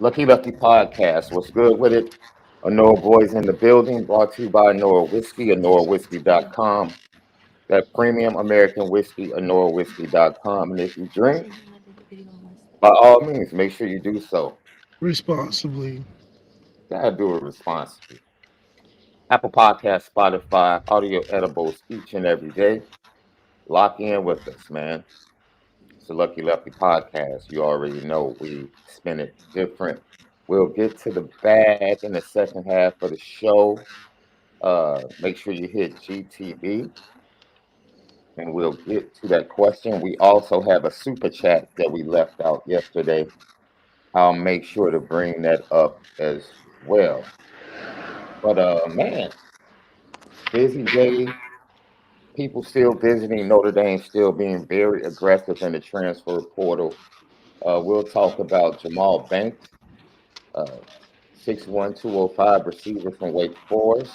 Lucky Lefty Podcast. What's good with it? Honora Boys in the building, brought to you by Honora Whiskey, honorawhiskey.com. That premium American whiskey, honorawhiskey.com. And if you drink, by all means, make sure you do so. responsibly. Gotta do it responsibly. Apple Podcast, Spotify, audio edibles each and every day. Lock in with us, man. It's the Lucky Lefty Podcast. You already know we spin it different. We'll get to the bag in the second half of the show. Make sure you hit GTV and we'll get to that question. We also have a super chat that we left out yesterday. I'll make sure to bring that up as well. But man, busy day. People still visiting Notre Dame, still being very aggressive in the transfer portal. We'll talk about Jamal Banks, uh, 6'1", 205 receiver from Wake Forest.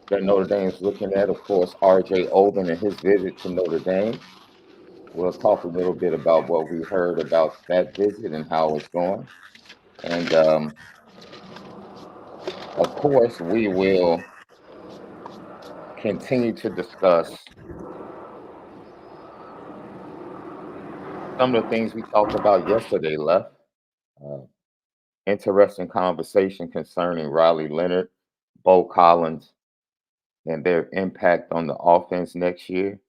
That Notre Dame's looking at, of course, R.J. Oben and his visit to Notre Dame. We'll talk a little bit about what we heard about that visit and how it's going. And of course, we will continue to discuss some of the things we talked about yesterday, Left. Uh, Interesting conversation concerning Riley Leonard, Bo Collins, and their impact on the offense next year.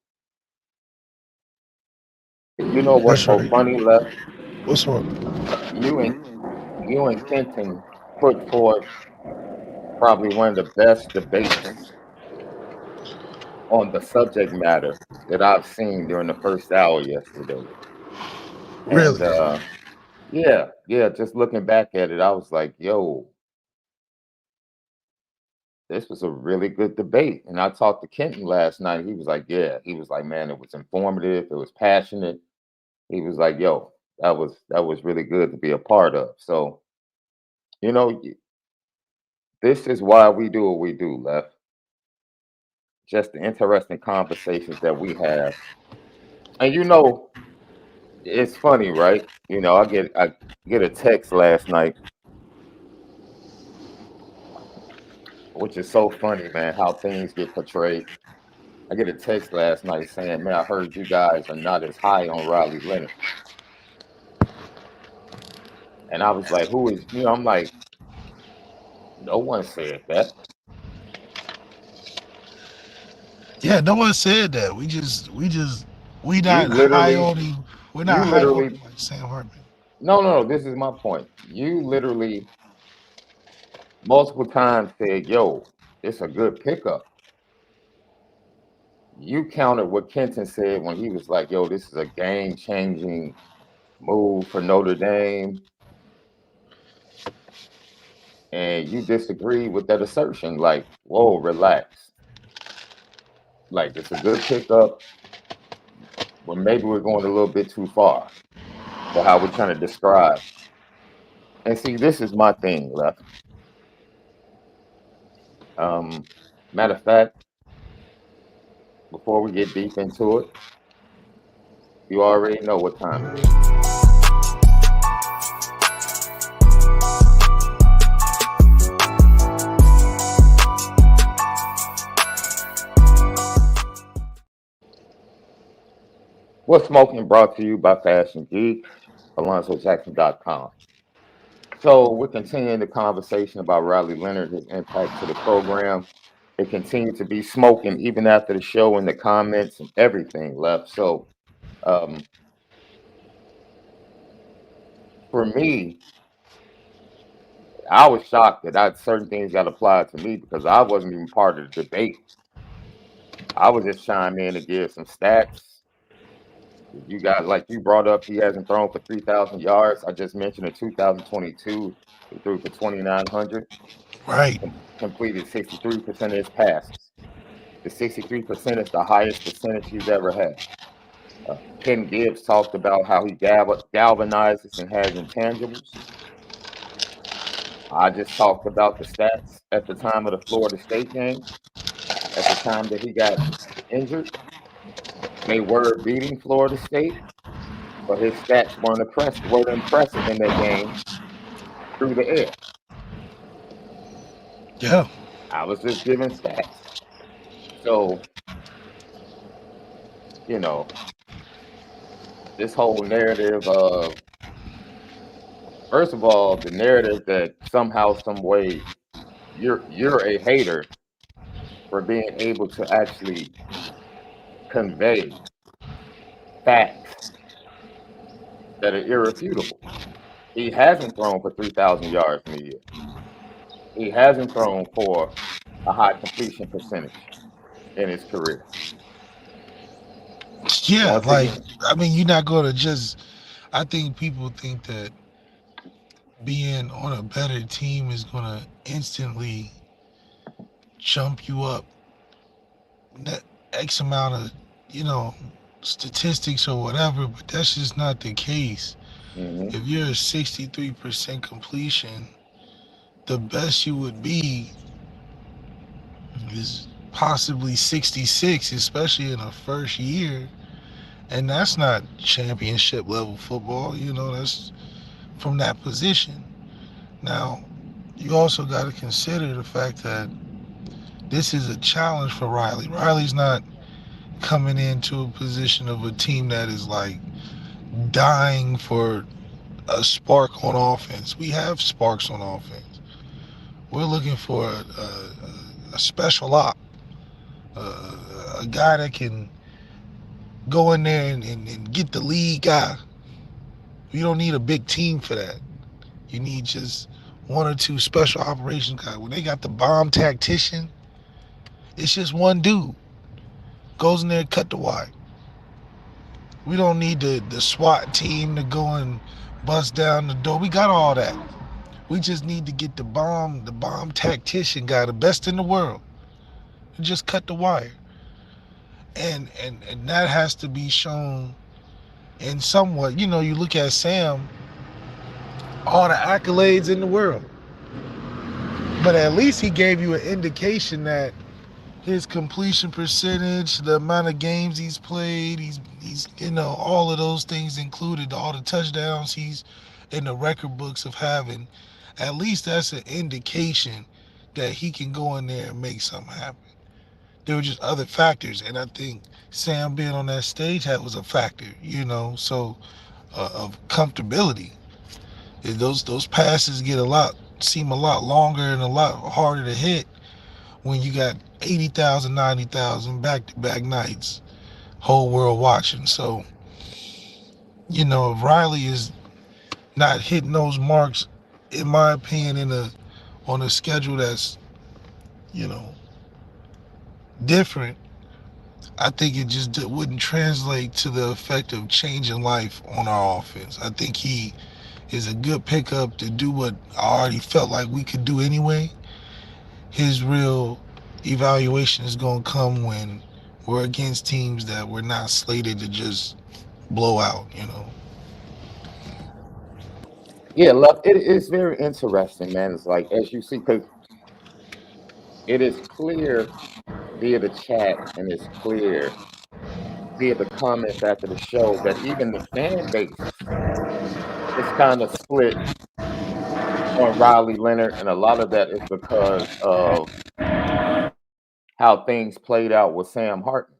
You know what's That's so right. funny, Left? What's up? You and you and Kenton put forth probably one of the best debates on the subject matter that I've seen during the first hour yesterday. And Really? yeah, just looking back at it, I was like, yo, this was a really good debate. And I talked to Kenton last night. He was like, yeah, he was like, man, it was informative, it was passionate. He was like, yo, that was really good to be a part of. So, you know, this is why we do what we do, Left. Just the interesting conversations that we have. And it's funny, right? I get a text last night, which is so funny, man, how things get portrayed. I get a text last night saying, man, I heard you guys are not as high on Riley Leonard. And I was like, who is, I'm like, no one said that. Yeah, no one said that. We You not high literally, on him. We're not you high on him literally, like Sam Hartman. no, no, no, this is my point. You literally multiple times said, yo, it's a good pickup. You countered what Kenton said when he was like, yo, this is a game changing move for Notre Dame. And you disagree with that assertion. Like, whoa, relax. Like, it's a good pickup, but maybe we're going a little bit too far for how we're trying to describe. And see, this is my thing, Left. Um, Matter of fact, before we get deep into it, you already know what time it is. What's Smoking brought to you by Fashion Geek, AlonzoJackson.com. So we're continuing the conversation about Riley Leonard, his impact to the program. It continued to be smoking even after the show and the comments and everything Left. So um, for me, I was shocked that certain things got applied to me because I wasn't even part of the debate. I was just chiming in to give some stats. You guys, like you brought up, he hasn't thrown for 3,000 yards. I just mentioned in 2022, he threw for 2,900, Right. completed 63% of his passes. The 63% is the highest percentage he's ever had. Ken Gibbs talked about how he galvanizes and has intangibles. I just talked about the stats at the time of the Florida State game, at the time that he got injured. They were beating Florida State, but his stats weren't impressive in that game through the air. Yeah. I was just giving stats. So, you know, this whole narrative of, first of all, the narrative that somehow, some way, you're a hater for being able to actually convey facts that are irrefutable. He hasn't thrown for 3,000 yards in a year. He hasn't thrown for a high completion percentage in his career. Yeah, Once like, again, I mean, you're not going to just, I think people think that being on a better team is going to instantly jump you up that X amount of, you know, statistics or whatever, but that's just not the case. hmm If you're a 63% completion, the best you would be is possibly 66, especially in a first year. And that's not championship level football, you know, that's from that position. Now, you also got to consider the fact that this is a challenge for Riley. Riley's not coming into a position of a team that is like dying for a spark on offense. We have sparks on offense. We're looking for a special op, a guy that can go in there and get the lead guy. You don't need a big team for that. You need just one or two special operations guys. When they got the bomb tactician, it's just one dude goes in there and cut the wire. We don't need the SWAT team to go and bust down the door. We got all that. We just need to get the bomb tactician guy, the best in the world, and just cut the wire. And that has to be shown in somewhat. You know, you look at Sam, all the accolades in the world, but at least he gave you an indication that his completion percentage, the amount of games he's played, he's you know, all of those things included, all the touchdowns he's in the record books of having. At least that's an indication that he can go in there and make something happen. There were just other factors, and I think Sam being on that stage was a factor, you know. So of comfortability, those passes seem a lot longer and a lot harder to hit when you got 80,000, 90,000 back-to-back nights, whole world watching. So, you know, if Riley is not hitting those marks, in my opinion, on a schedule that's, you know, different, I think it just wouldn't translate to the effect of changing life on our offense. I think he is a good pickup to do what I already felt like we could do anyway. His real evaluation is going to come when we're against teams that we're not slated to just blow out, you know. yeah, love. It is very interesting, man. It's like, as you see, because it is clear via the chat and it's clear via the comments after the show that even the fan base is kind of split on Riley Leonard, and a lot of that is because of how things played out with Sam Hartman,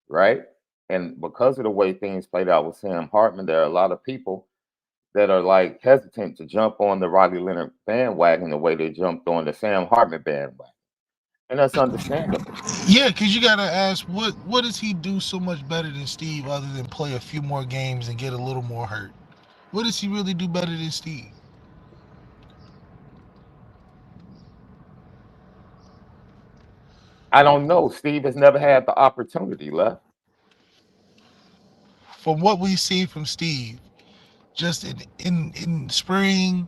right? And because of the way things played out with Sam Hartman, there are a lot of people that are like hesitant to jump on the Riley Leonard bandwagon the way they jumped on the Sam Hartman bandwagon. And that's understandable. Yeah, because you got to ask, what does he do so much better than Steve other than play a few more games and get a little more hurt? What does he really do better than Steve? I don't know. Steve has never had the opportunity left. From what we see from Steve, just in spring,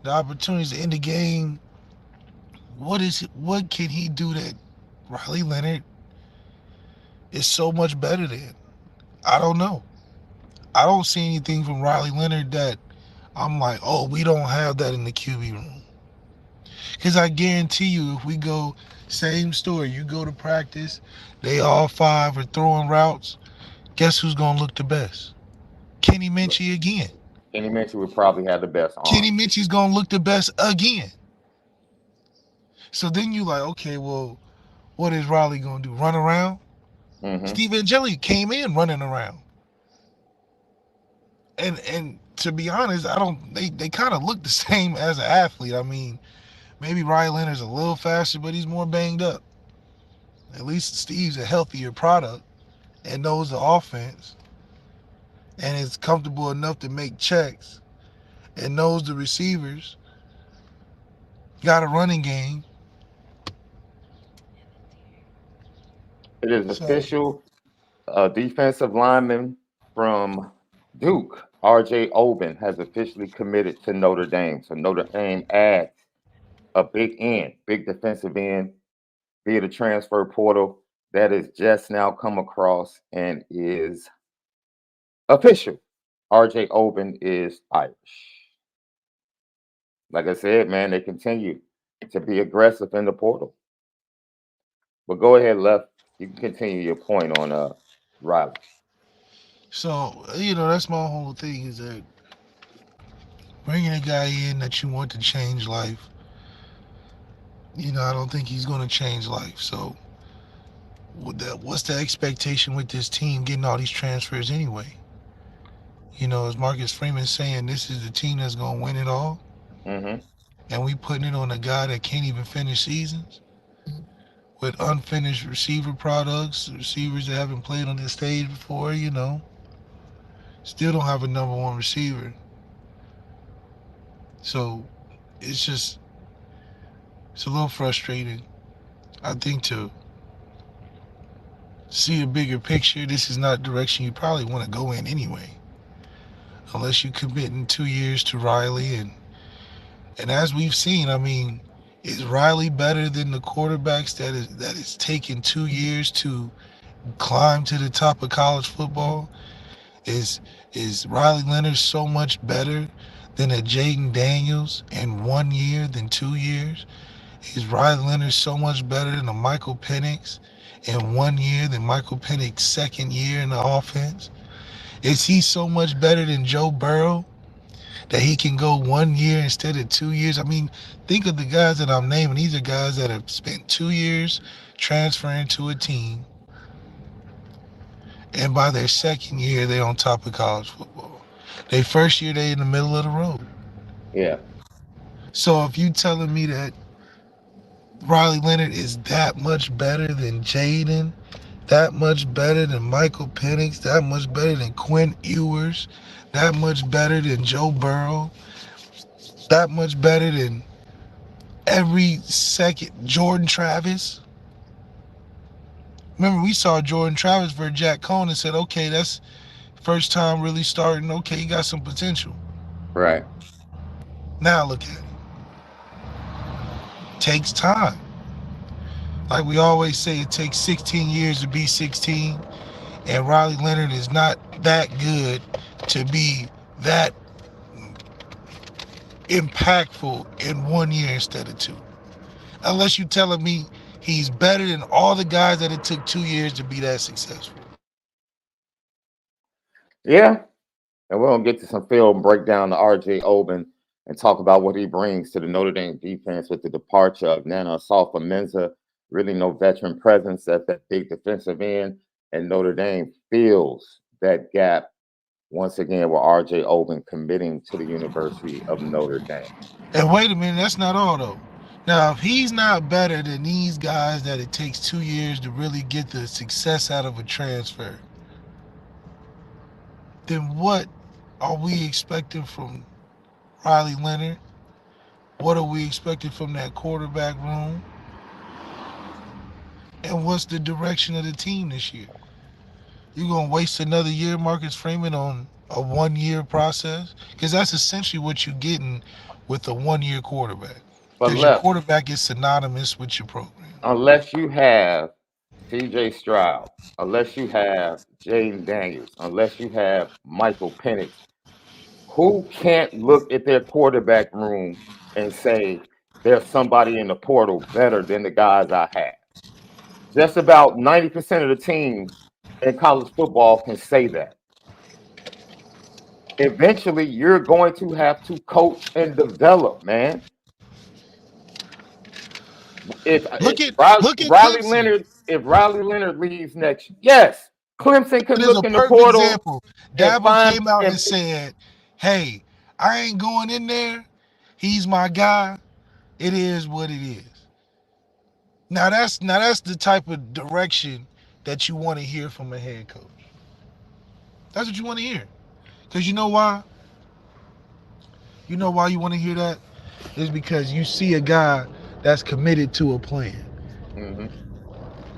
the opportunities to end the game, what can he do that Riley Leonard is so much better than? I don't know. I don't see anything from Riley Leonard that I'm like, oh, we don't have that in the QB room. Because I guarantee you, if we go same story, you go to practice, they all five are throwing routes. Guess who's gonna look the best? Kenny Minchie again. Kenny Minchey would probably have the best Kenny arm. Minchey's gonna look the best again. So then you like, okay, well, what is Riley gonna do? Run around? Mm-hmm. Steve Angeli came in running around. And to be honest, I don't they kind of look the same as an athlete. I mean, maybe Riley Leonard's a little faster, but he's more banged up. At least Steve's a healthier product and knows the offense and is comfortable enough to make checks and knows the receivers, got a running game. It is So official. Defensive lineman from Duke, R.J. Oben, has officially committed to Notre Dame. So Notre Dame adds a big end, big defensive end via the transfer portal that is just now come across and is official. R.J. Oben is Irish. Like I said, man, they continue to be aggressive in the portal. But go ahead, Left. You can continue your point on Riley. So, that's my whole thing is that bringing a guy in that you want to change life, I don't think he's going to change life. So, what's the expectation with this team getting all these transfers anyway? As Marcus Freeman saying, this is the team that's going to win it all, Mm-hmm. and we putting it on a guy that can't even finish seasons with unfinished receiver products, receivers that haven't played on this stage before, still don't have a number one receiver. So, it's just, it's a little frustrating. I think to see a bigger picture, this is not the direction you probably want to go in anyway. Unless you commit in 2 years to Riley and as we've seen, I mean, is Riley better than the quarterbacks that is taken 2 years to climb to the top of college football? Is Riley Leonard so much better than a Jaden Daniels in 1 year than 2 years? Is Riley Leonard so much better than a Michael Penix in 1 year than Michael Penix's second year in the offense? Is he so much better than Joe Burrow that he can go 1 year instead of 2 years? I mean, think of the guys that I'm naming. These are guys that have spent 2 years transferring to a team, and by their second year, they're on top of college football. Their first year, they in the middle of the road. Yeah. So if you telling me that Riley Leonard is that much better than Jaden, that much better than Michael Penix, that much better than Quinn Ewers, that much better than Joe Burrow, that much better than every second Jordan Travis. Remember, we saw Jordan Travis for Jack Cohn and said, okay, that's first time really starting. Okay, he got some potential. Right. Now look at it. Takes time. Like we always say, it takes 16 years to be 16, and Riley Leonard is not that good to be that impactful in 1 year instead of 2. Unless you're telling me he's better than all the guys that it took 2 years to be that successful. Yeah. And we're going to get to some film breakdown to R.J. Oben and talk about what he brings to the Notre Dame defense with the departure of Nana Asafa-Mensah. Really no veteran presence at that big defensive end. And Notre Dame fills that gap once again with R.J. Oben committing to the University of Notre Dame. And wait a minute, that's not all though. Now, if he's not better than these guys that it takes 2 years to really get the success out of a transfer, then what are we expecting from Riley Leonard? What are we expecting from that quarterback room? And what's the direction of the team this year? You gonna waste another year, Marcus Freeman, on a 1 year process? Because that's essentially what you're getting with a 1 year quarterback. But Because your Left, quarterback is synonymous with your program. unless you have C.J. Stroud, unless you have Jaden Daniels, unless you have Michael Penix, who can't look at their quarterback room and say there's somebody in the portal better than the guys I have? Just about 90% of the teams in college football can say that. eventually you're going to have to coach and develop, man. If Look at Riley Clemson. Leonard, if Riley Leonard leaves next, yes, Clemson can It is a look in the perfect portal example. and Dabo find came out and and said, "Hey, I ain't going in there. He's my guy. It is what it is." Now that's the type of direction that you want to hear from a head coach. That's what you want to hear. Because you know why? You know why you want to hear that? Is because you see a guy that's committed to a plan. mm-hmm.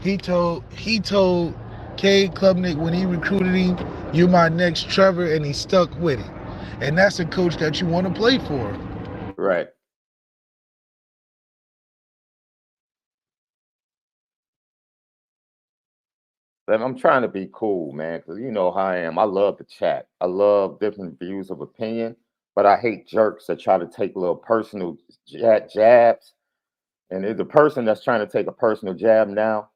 He told Cade Klubnik when he recruited him, "You're my next Trevor," and he stuck with it. And that's a coach that you want to play for. Right. But I'm trying to be cool, man, because you know how I am. I love the chat. I love different views of opinion, but I hate jerks that try to take little personal jabs. And if the person that's trying to take a personal jab now,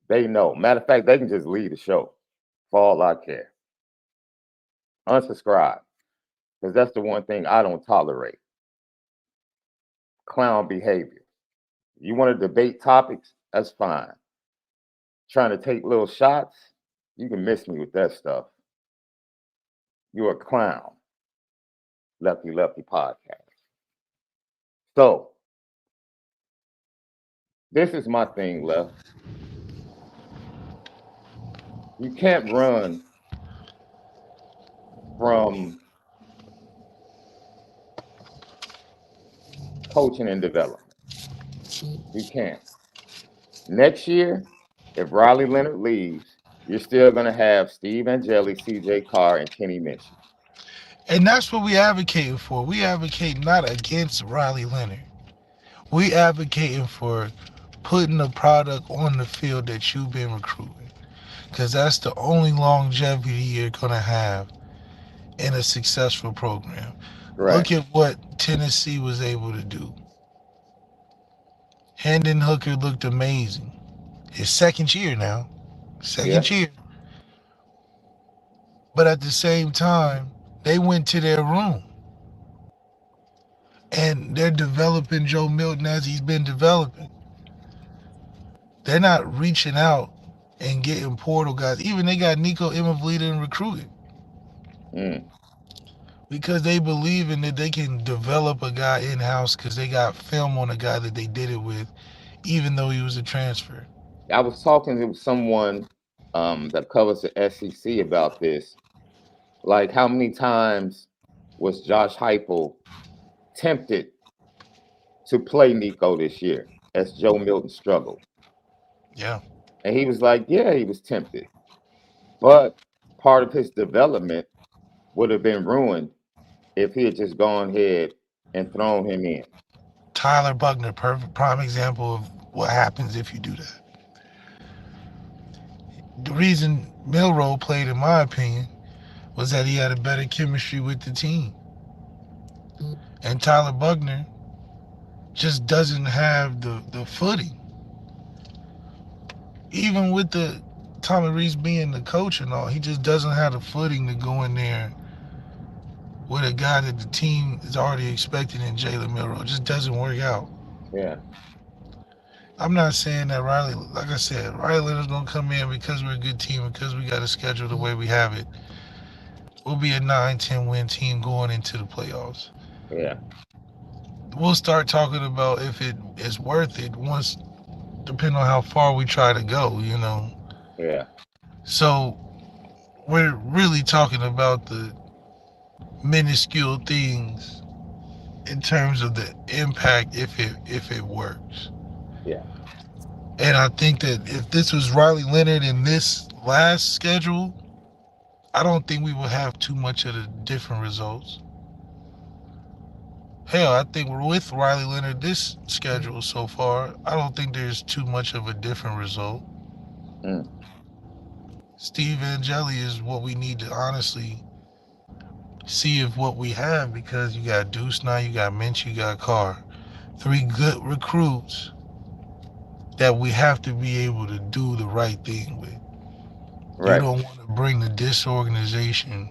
they know. Matter of fact, they can just leave the show for all I care. Unsubscribe, because that's the one thing I don't tolerate. Clown behavior. You want to debate topics? That's fine. Trying to take little shots? You can miss me with that stuff. You're a clown. Lefty podcast. So, this is my thing, Left. You can't run from coaching and development. You can't. Next year, if Riley Leonard leaves, you're still going to have Steve Angeli, CJ Carr, and Kenny Minchey. And that's what we advocating for. We advocate not against Riley Leonard. We advocating for putting a product on the field that you've been recruiting. Because that's the only longevity you're going to have in a successful program. Right. Look at what Tennessee was able to do. Hendon Hooker looked amazing. His second year now. Yeah. Second year. But at the same time, they went to their room. And they're developing Joe Milton as he's been developing. They're not reaching out and getting portal guys. Even they got Nico Imavlita in recruiting. Mm. Because they believe in that they can develop a guy in-house because they got film on a guy that they did it with, even though he was a transfer. I was talking to someone that covers the SEC about this. Like, how many times was Josh Heupel tempted to play Nico this year as Joe Milton struggled? Yeah. And he was like, yeah, he was tempted. But part of his development would have been ruined if he had just gone ahead and thrown him in. Tyler Buckner, perfect prime example of what happens if you do that. The reason Milroe played, in my opinion, was that he had a better chemistry with the team. And Tyler Buckner just doesn't have the footing. Even with the Tommy Reese being the coach and all, he just doesn't have the footing to go in there with a guy that the team is already expecting in Jalen Milroe. It just doesn't work out. Yeah. I'm not saying that Riley, like I said, Riley Leonard's going to come in because we're a good team, because we got a schedule the way we have it. We'll be a 9-10 win team going into the playoffs. Yeah. We'll start talking about if it is worth it once, depending on how far we try to go, you know. Yeah. So we're really talking about the minuscule things in terms of the impact if it works. Yeah. And I think that if this was Riley Leonard in this last schedule, I don't think we will have too much of the different results. Hell, I think with Riley Leonard this schedule so far, I don't think there's too much of a different result. Mm. Steve Angeli is what we need to honestly see if what we have, because you got Deuce now, you got Minch, you got Carr. 3 good recruits that we have to be able to do the right thing with. Right. You don't want to bring the disorganization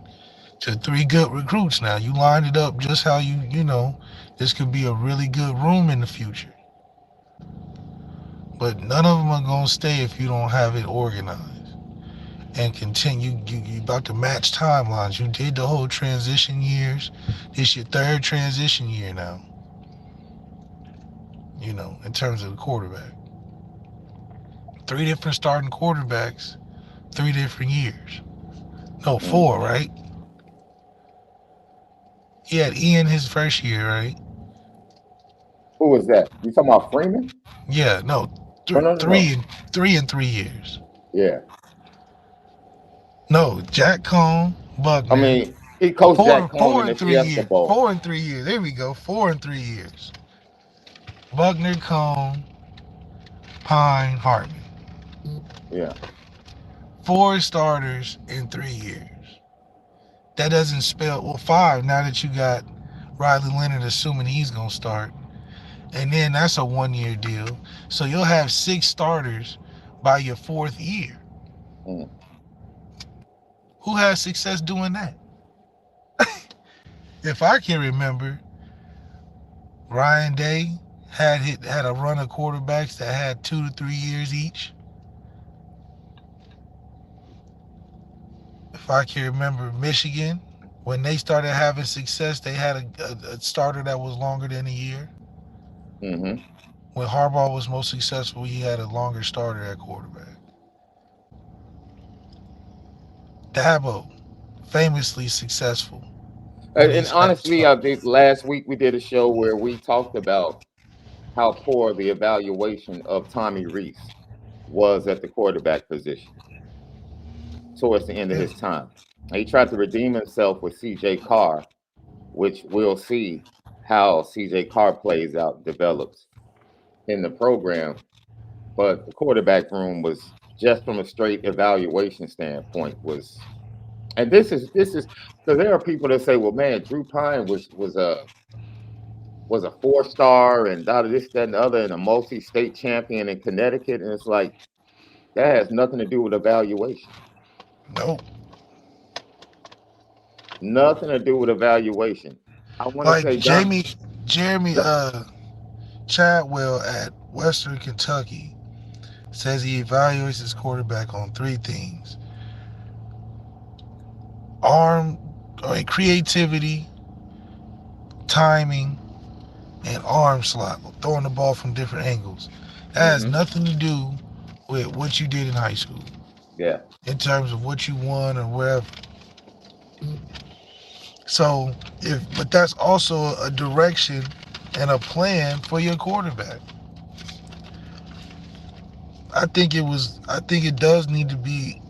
to 3 good recruits now. You lined it up just how you know, this could be a really good room in the future. But none of them are going to stay if you don't have it organized and continue. You about to match timelines. You did the whole transition years. This your third transition year now, you know, in terms of the quarterback. 3 different starting quarterbacks, 3 different years. No, Mm. 4, right? He had Ian his first year, right? Who was that? You talking about Freeman? Yeah, no, No, no, no, no. three in 3 years. Yeah. No, Jack Cohn, I Buckner. mean, he coached Jack Four, Cohn in four the and 3 years. Fiesta Bowl. 4 and 3 years. There we go. 4 and 3 years. Buckner, Cohn, Pine, Hartman. Yeah. 4 starters in 3 years. That doesn't spell, well, 5 now that you got Riley Leonard, assuming he's going to start. And then that's a 1 year deal. So you'll have 6 starters by your 4th year. Mm. Who has success doing that? If I can remember, Ryan Day had a run of quarterbacks that had 2 to 3 years each. If I can remember, Michigan, when they started having success, they had a starter that was longer than a year. Mm-hmm. When Harbaugh was most successful, he had a longer starter at quarterback. Dabo, famously successful when And he's had honestly, I starters. think last week we did a show where we talked about how poor the evaluation of Tommy Reese was at the quarterback position towards the end of Yeah. his time. He tried to redeem himself with C.J. Carr, which we'll see how C.J. Carr plays out, develops in the program. But the quarterback room was just from a straight evaluation standpoint was, and this is because there are people that say, well, man, Drew Pine was a 4 star and this, that, and the other, and a multi-state champion in Connecticut. And it's like, that has nothing to do with evaluation. Nope. Nothing to do with evaluation. I want to Like say, Don, Jeremy Chadwell at Western Kentucky says he evaluates his quarterback on 3 things: creativity, timing, and arm slot, throwing the ball from different angles. That has hmm nothing to do with what you did in high school yeah, in terms of what you won or wherever. So but that's also a direction and a plan for your quarterback. I think it does need to be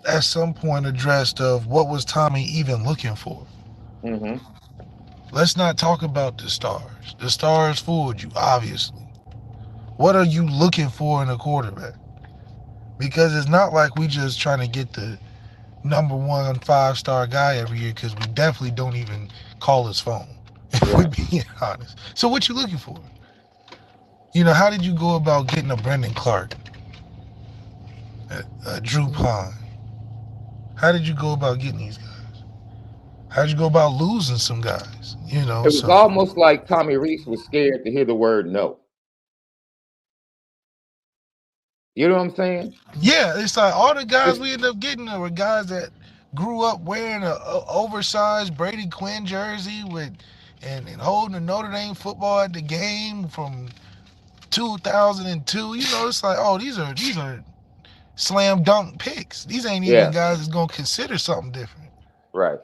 at some point addressed of what was Tommy even looking for. hmm Let's not talk about the stars. The stars fooled you, obviously. What are you looking for in a quarterback? Because it's not like we just trying to get the number 1 5-star guy every year, because we definitely don't even call his phone, if we're right. being honest. So what you looking for? You know, how did you go about getting a Brendan Clark, a Drew Pine? How did you go about getting these guys? How did you go about losing some guys? You know, It was so almost like Tommy Reese was scared to hear the word no. You know what I'm saying? yeah, it's like all the guys It's we ended up getting were guys that grew up wearing a oversized Brady Quinn jersey with and holding a Notre Dame football at the game from 2002. You know, it's like, oh, these are slam dunk picks. These ain't even yeah, guys that's gonna consider something different. right.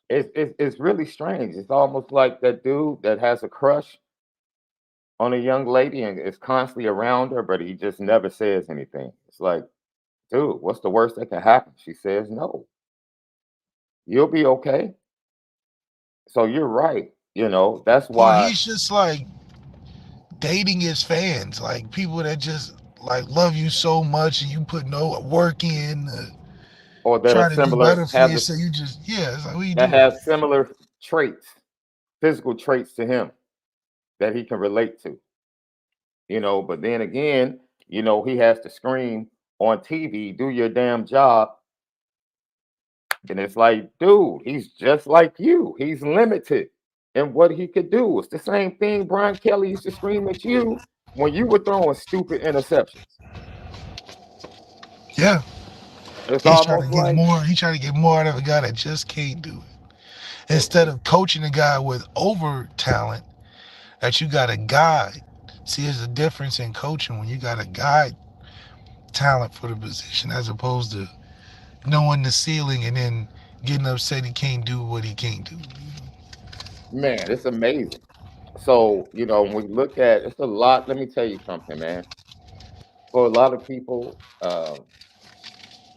It's really strange. It's almost like that dude that has a crush on a young lady and is constantly around her, but he just never says anything. It's like, dude, what's the worst that can happen? She says no. You'll be okay. So you're right. That's Or why, he's just like dating his fans, like people that just like love you so much and you put no work in, or that are trying to do similar, better for have you. this So you just, yeah, it's like, what are you that doing? have similar traits, physical traits to him that he can relate to. But then again, he has to scream on TV, do your damn job. And it's like, dude, he's just like you. He's limited in what he could do. It's the same thing Brian Kelly used to scream at you when you were throwing stupid interceptions. Yeah. It's He's trying to almost get like more. He's trying to get more out of a guy that just can't do it. it, Instead of coaching a guy with over talent that you got to guide. See, there's a difference in coaching when you got to guide talent for the position as opposed to knowing the ceiling and then getting upset he can't do what he can't do. man, it's amazing. So, when we look at it's a lot, let me tell you something, man. For a lot of people,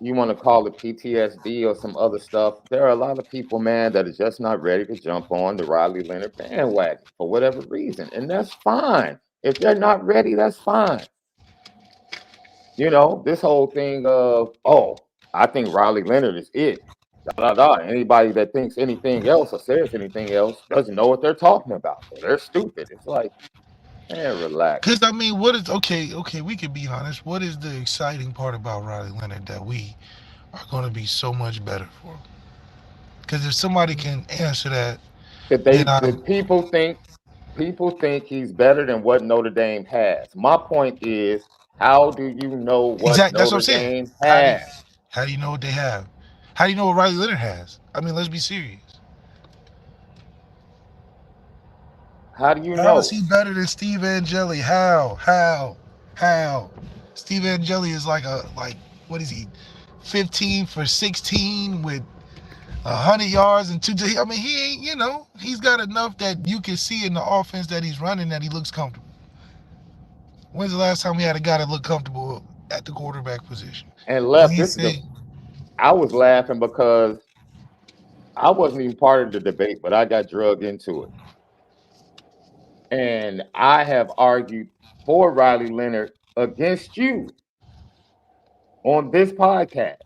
you want to call it PTSD or some other stuff. There are a lot of people, man, that are just not ready to jump on the Riley Leonard bandwagon for whatever reason. And that's fine. If they're not ready, that's fine. This whole thing of, oh, I think Riley Leonard is it. Da, da, da. Anybody that thinks anything else or says anything else doesn't know what they're talking about. Or they're stupid. It's like, man, relax. Because, I mean, what is, okay, we can be honest. What is the exciting part about Riley Leonard that we are going to be so much better for? Because if somebody can answer that, then That people think he's better than what Notre Dame has. My point is, how do you know what exactly, that's what I'm Notre saying. Dame How do you, has? how do you know what they have? How do you know what Riley Leonard has? I mean, let's be serious. How do you How is know? he better than Steve Angeli? How? Steve Angeli is like what is he? 15 for 16 with 100 yards and two. I mean, he ain't. He's got enough that you can see in the offense that he's running that he looks comfortable. When's the last time we had a guy that looked comfortable at the quarterback position? And When left, he said, I was laughing because I wasn't even part of the debate, but I got drugged into it. And I have argued for Riley Leonard against you on this podcast,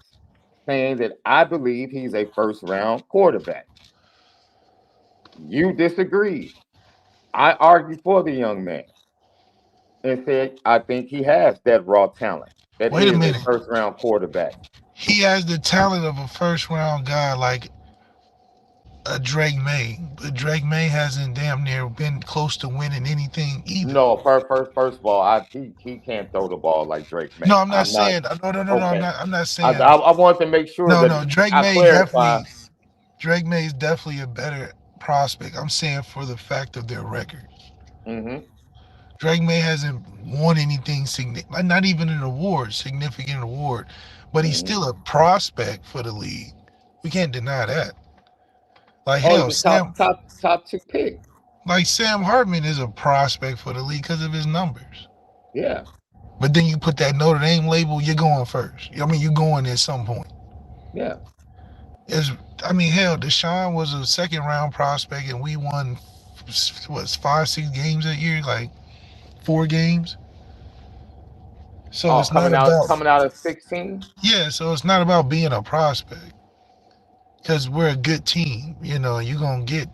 saying that I believe he's a first round quarterback. You disagreed. I argued for the young man and said I think he has that raw talent, that wait he a is a minute, first round quarterback. he has the talent of a first round guy like a Drake May, but Drake May hasn't damn near been close to winning anything either. No, first of all, he can't throw the ball like Drake No, May. I'm not I'm not saying. No, no, no, no. I'm okay. not. I'm not I, saying. I, I want to make sure No, that no. Drake I May clarify. definitely. Drake May is definitely a better prospect. I'm saying for the fact of their record. Mm-hmm. Drake May hasn't won anything significant, not even an award, significant award, but he's Mm-hmm. still a prospect for the league. We can't deny that. Like Oh, hell, he's a top two pick. Sam Hartman is a prospect for the league because of his numbers. Yeah, But then you put that Notre Dame label, you're going first. I mean, you're going at some point. yeah. It's, I mean, hell, Deshaun was a second round prospect, and we won what 5, 6 games that year, like 4 games. So Oh, it's not about coming out of 16. yeah. So it's not about being a prospect because we're a good team. You're gonna get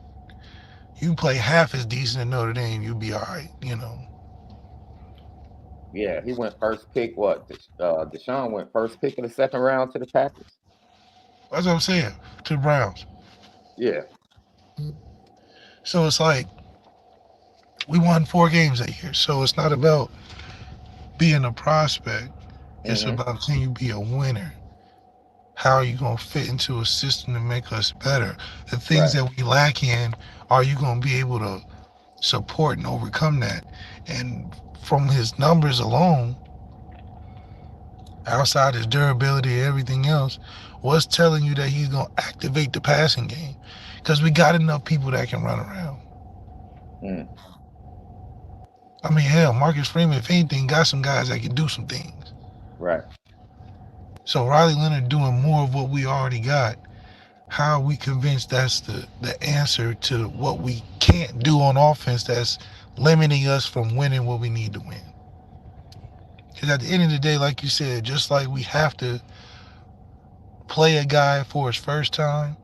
you play half as decent at Notre Dame, you'll be all right. Yeah, he went first pick. What? Deshaun went first pick in the second round to the Packers. That's what I'm saying to the Browns. Yeah. So it's like we won 4 games that year. So it's not about being a prospect. It's Mm-hmm. about can you be a winner? How are you going to fit into a system to make us better? The things Right. that we lack in, are you going to be able to support and overcome that? And from his numbers alone, outside his durability and everything else, what's telling you that he's going to activate the passing game? Because we got enough people that can run around. Mm. I mean, hell, Marcus Freeman, if anything, got some guys that can do some things. Right. So Riley Leonard doing more of what we already got. How are we convinced that's the answer to what we can't do on offense that's limiting us from winning what we need to win? Because at the end of the day, like you said, just like we have to play a guy for his first time,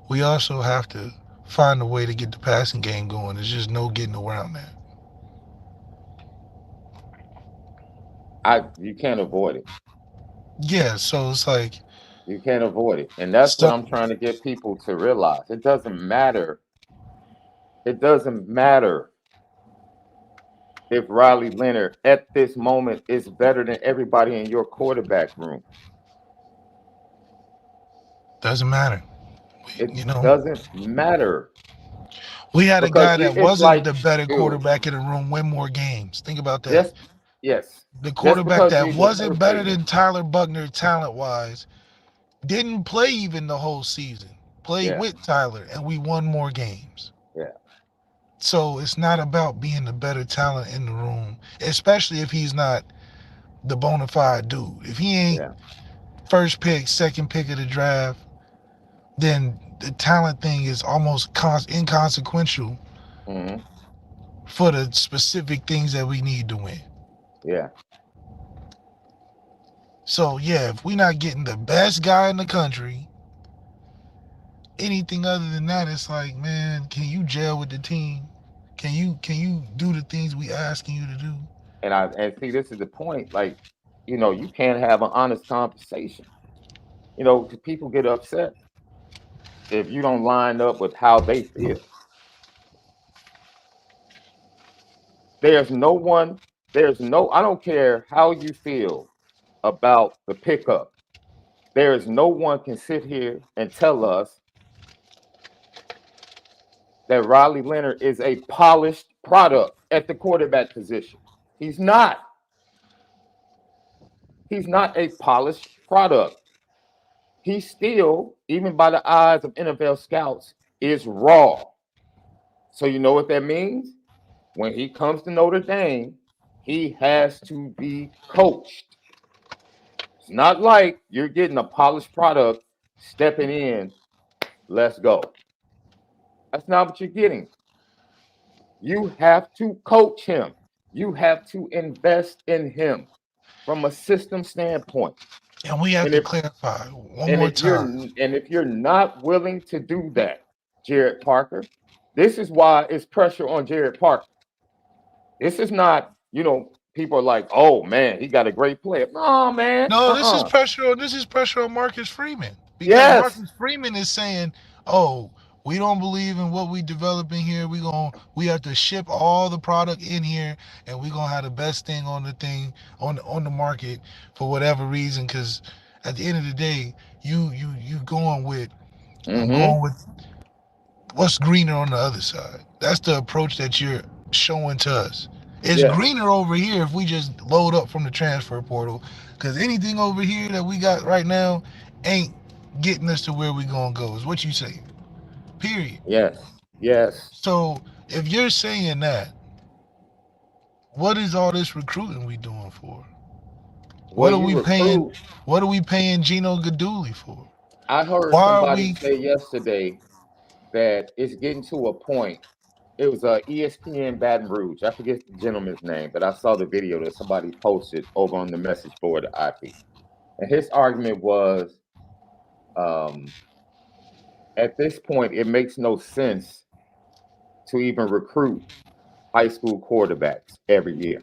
we also have to find a way to get the passing game going. There's just no getting around that. You can't avoid it. Yeah, so it's like You can't avoid it. And that's what stuff. I'm trying to get people to realize. It doesn't matter. It doesn't matter if Riley Leonard at this moment is better than everybody in your quarterback room. Doesn't matter. It You know, doesn't matter we had a because guy that it's wasn't like, the better dude, quarterback in the room win more games. Think about that. just yes, The just quarterback because that he's your wasn't first better statement. than Tyler Buckner talent wise didn't play even the whole season. Played Yeah, with Tyler and we won more games. yeah, So it's not about being the better talent in the room, especially if he's not the bona fide dude. If he ain't yeah. first pick, second pick of the draft, then the talent thing is almost inconsequential Hmm. for the specific things that we need to win. Yeah. So yeah, if we're not getting the best guy in the country, anything other than that, it's like, man, can you gel with the team? Can you do the things we asking you to do? And see, this is the point. Like, you can't have an honest conversation. 'Cause people get upset if you don't line up with how they feel. There's no one, I don't care how you feel about the pickup. There is no one can sit here and tell us that Riley Leonard is a polished product at the quarterback position. He's not. He's not a polished product. He still, even by the eyes of NFL scouts, is raw. So you know what that means? When he comes to Notre Dame, he has to be coached. It's not like you're getting a polished product, stepping in, let's go. That's not what you're getting. You have to coach him. You have to invest in him from a system standpoint. And we have And to if clarify one and more if you're time. and if you're not willing to do that, Jared Parker, this is why it's pressure on Jared Parker. This is not, people are like, oh man, he got a great player. No, man. No, Uh-uh. this is pressure on Marcus Freeman because Yes. Marcus Freeman is saying, "Oh, we don't believe in what we developing here. We have to ship all the product in here, and we gonna have the best thing on the thing on the market for whatever reason. Because at the end of the day, you going with I'm Mm-hmm. going with what's greener on the other side. That's the approach that you're showing to us. It's Yes. greener over here if we just load up from the transfer portal. Because anything over here that we got right now ain't getting us to where we gonna go. Is what you say. Period. Yes. Yes. So if you're saying that, what is all this recruiting we doing for? Well, What are you we paying? recruit. What are we paying Gino Gaduli for? I heard Why are somebody we? say yesterday that it's getting to a point. It was ESPN Baton Rouge. I forget the gentleman's name, but I saw the video that somebody posted over on the message board at IP. And his argument was, um, at this point, it makes no sense to even recruit high school quarterbacks every year.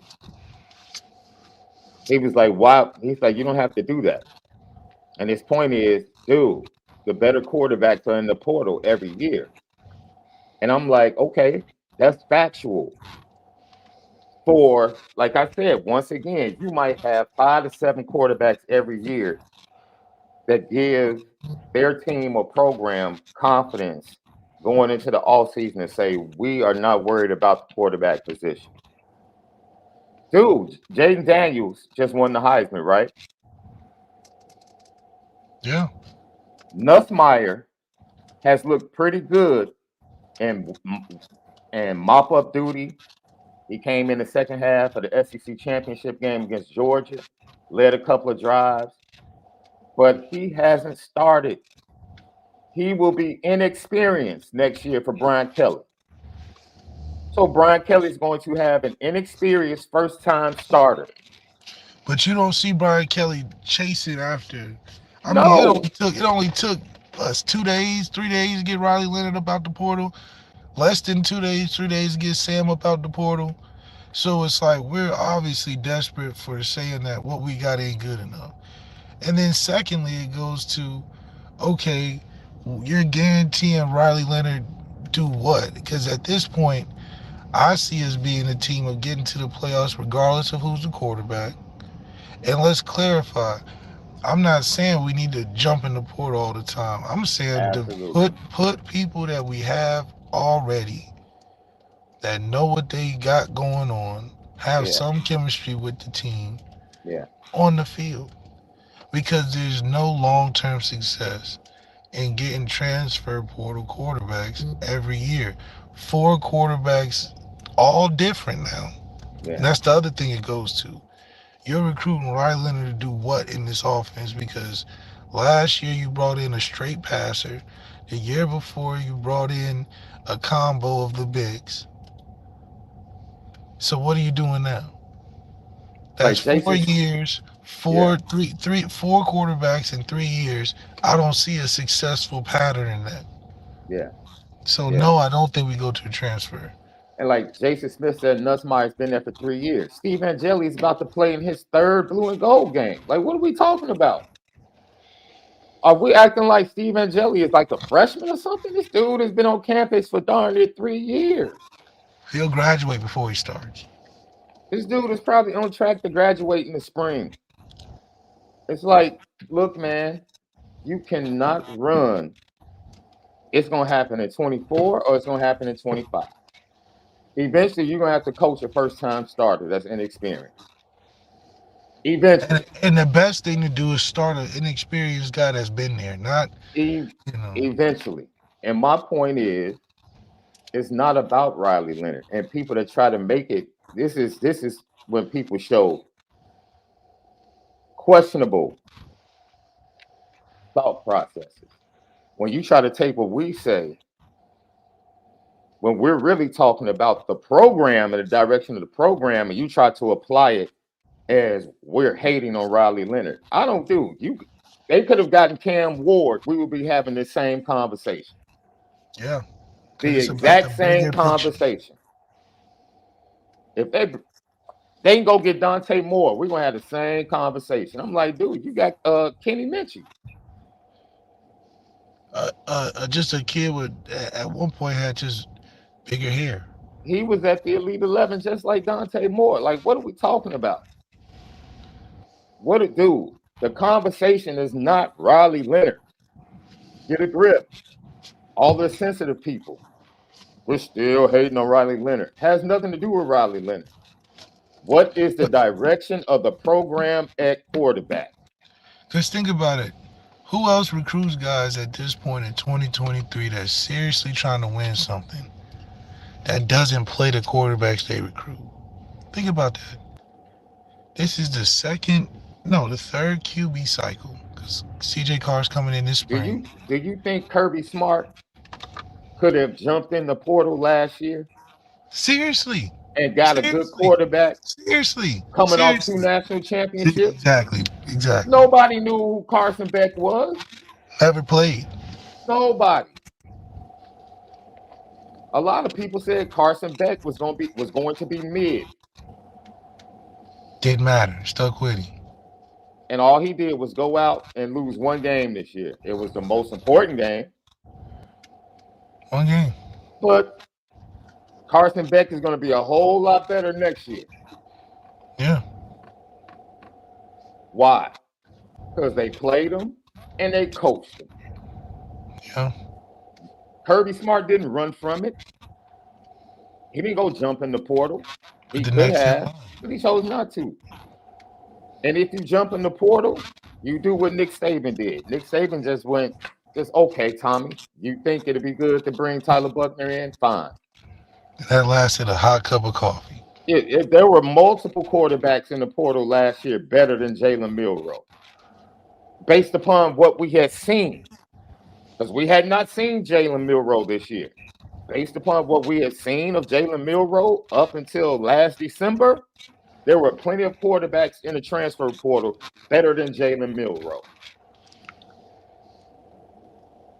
He was like, why? He's like, you don't have to do that. And his point is, dude, the better quarterbacks are in the portal every year. And I'm like, okay, that's factual. For, like I said, once again, you might have 5 to 7 quarterbacks every year that give their team or program confidence going into the off season and say, we are not worried about the quarterback position. Dude, Jaden Daniels just won the Heisman, right? Yeah. Nussmeier has looked pretty good in mop up duty. He came in the second half of the SEC championship game against Georgia, led a couple of drives, but he hasn't started. He will be inexperienced next year for Brian Kelly. So Brian Kelly is going to have an inexperienced first time starter. But you don't see Brian Kelly chasing after. I mean, No. it only took us 2 days, 3 days to get Riley Leonard up out the portal. Less than 2 days, 3 days to get Sam up out the portal. So it's like we're obviously desperate for saying that what we got ain't good enough. And then secondly, it goes to, okay, you're guaranteeing Riley Leonard do what? Because at this point, I see us being a team of getting to the playoffs regardless of who's the quarterback. And let's clarify, I'm not saying we need to jump in the portal all the time. I'm saying to Absolutely. put people that we have already that know what they got going on, have Yeah. some chemistry with the team Yeah. on the field. Because there's no long-term success in getting transfer portal quarterbacks every year. Four quarterbacks, all different now. And Yeah. that's the other thing it goes to. You're recruiting Riley Leonard to do what in this offense? Because last year you brought in a straight passer. The year before you brought in a combo of the bigs. So what are you doing now? That's Like 4 Jason. years, Yeah. four quarterbacks in 3 years. I don't see a successful pattern in that. Yeah. So Yeah. no, I don't think we go to a transfer. And like Jason Smith said, Nussmeier's been there for 3 years. Steve Angeli is about to play in his third blue and gold game. Like, what are we talking about? Are we acting like Steve Angeli is like a freshman or something? This dude has been on campus for darn near 3 years. He'll graduate before he starts. This dude is probably on track to graduate in the spring. It's like, look, man, you cannot run. It's going to happen in 24 or it's going to happen in 25. Eventually, you're going to have to coach a first time starter that's inexperienced. And, Eventually. and the best thing to do is start an inexperienced guy that's been there, not, E- you know, Eventually. And my point is, it's not about Riley Leonard and people that try to make it. This is when people show questionable thought processes. When you try to take what we say, when we're really talking about the program and the direction of the program, and you try to apply it as we're hating on Riley Leonard. I don't do you. They could have gotten Cam Ward. We would be having this same conversation, yeah, because the it's about the exact bigger same picture. conversation. If they can go get Dante Moore, we're gonna have the same conversation. I'm like, dude, you got Kenny Minchie. Just a kid with at one point had just bigger hair. He was at the Elite 11 just like Dante Moore. Like, what are we talking about? What a dude. The conversation is not Riley Leonard. Get a grip. All the sensitive people. We're still hating on Riley Leonard. Has nothing to do with Riley Leonard. What is the direction of the program at quarterback? Because think about it. Who else recruits guys at this point in 2023 that's seriously trying to win something that doesn't play the quarterbacks they recruit? Think about that. This is the the third QB cycle because CJ Carr's coming in this Do spring. you think Kirby Smart could have jumped in the portal last year Seriously, and got a good seriously, quarterback seriously, coming off two seriously. national championships? Exactly, exactly. Nobody knew who Carson Beck was. Never played. Nobody. A lot of people said Carson Beck was going to be mid, Didn't matter. Stuck with him. and all he did was go out and lose one game this year. It was the most important game, One game. but Carson Beck is going to be a whole lot better next year. Yeah. Why? Because they played him and they coached him. Yeah. Kirby Smart didn't run from it. He didn't go jump in the portal. With He the could next in have, line. but he chose not to. And if you jump in the portal, you do what Nick Saban did. Nick Saban just okay, Tommy. You think it'd be good to bring Tyler Buckner in? Fine. That lasted a hot cup of coffee. There were multiple quarterbacks in the portal last year better than Jalen Milroe, based upon what we had seen. Because we had not seen Jalen Milroe this year. Based upon what we had seen of Jalen Milroe up until last December, there were plenty of quarterbacks in the transfer portal better than Jalen Milroe.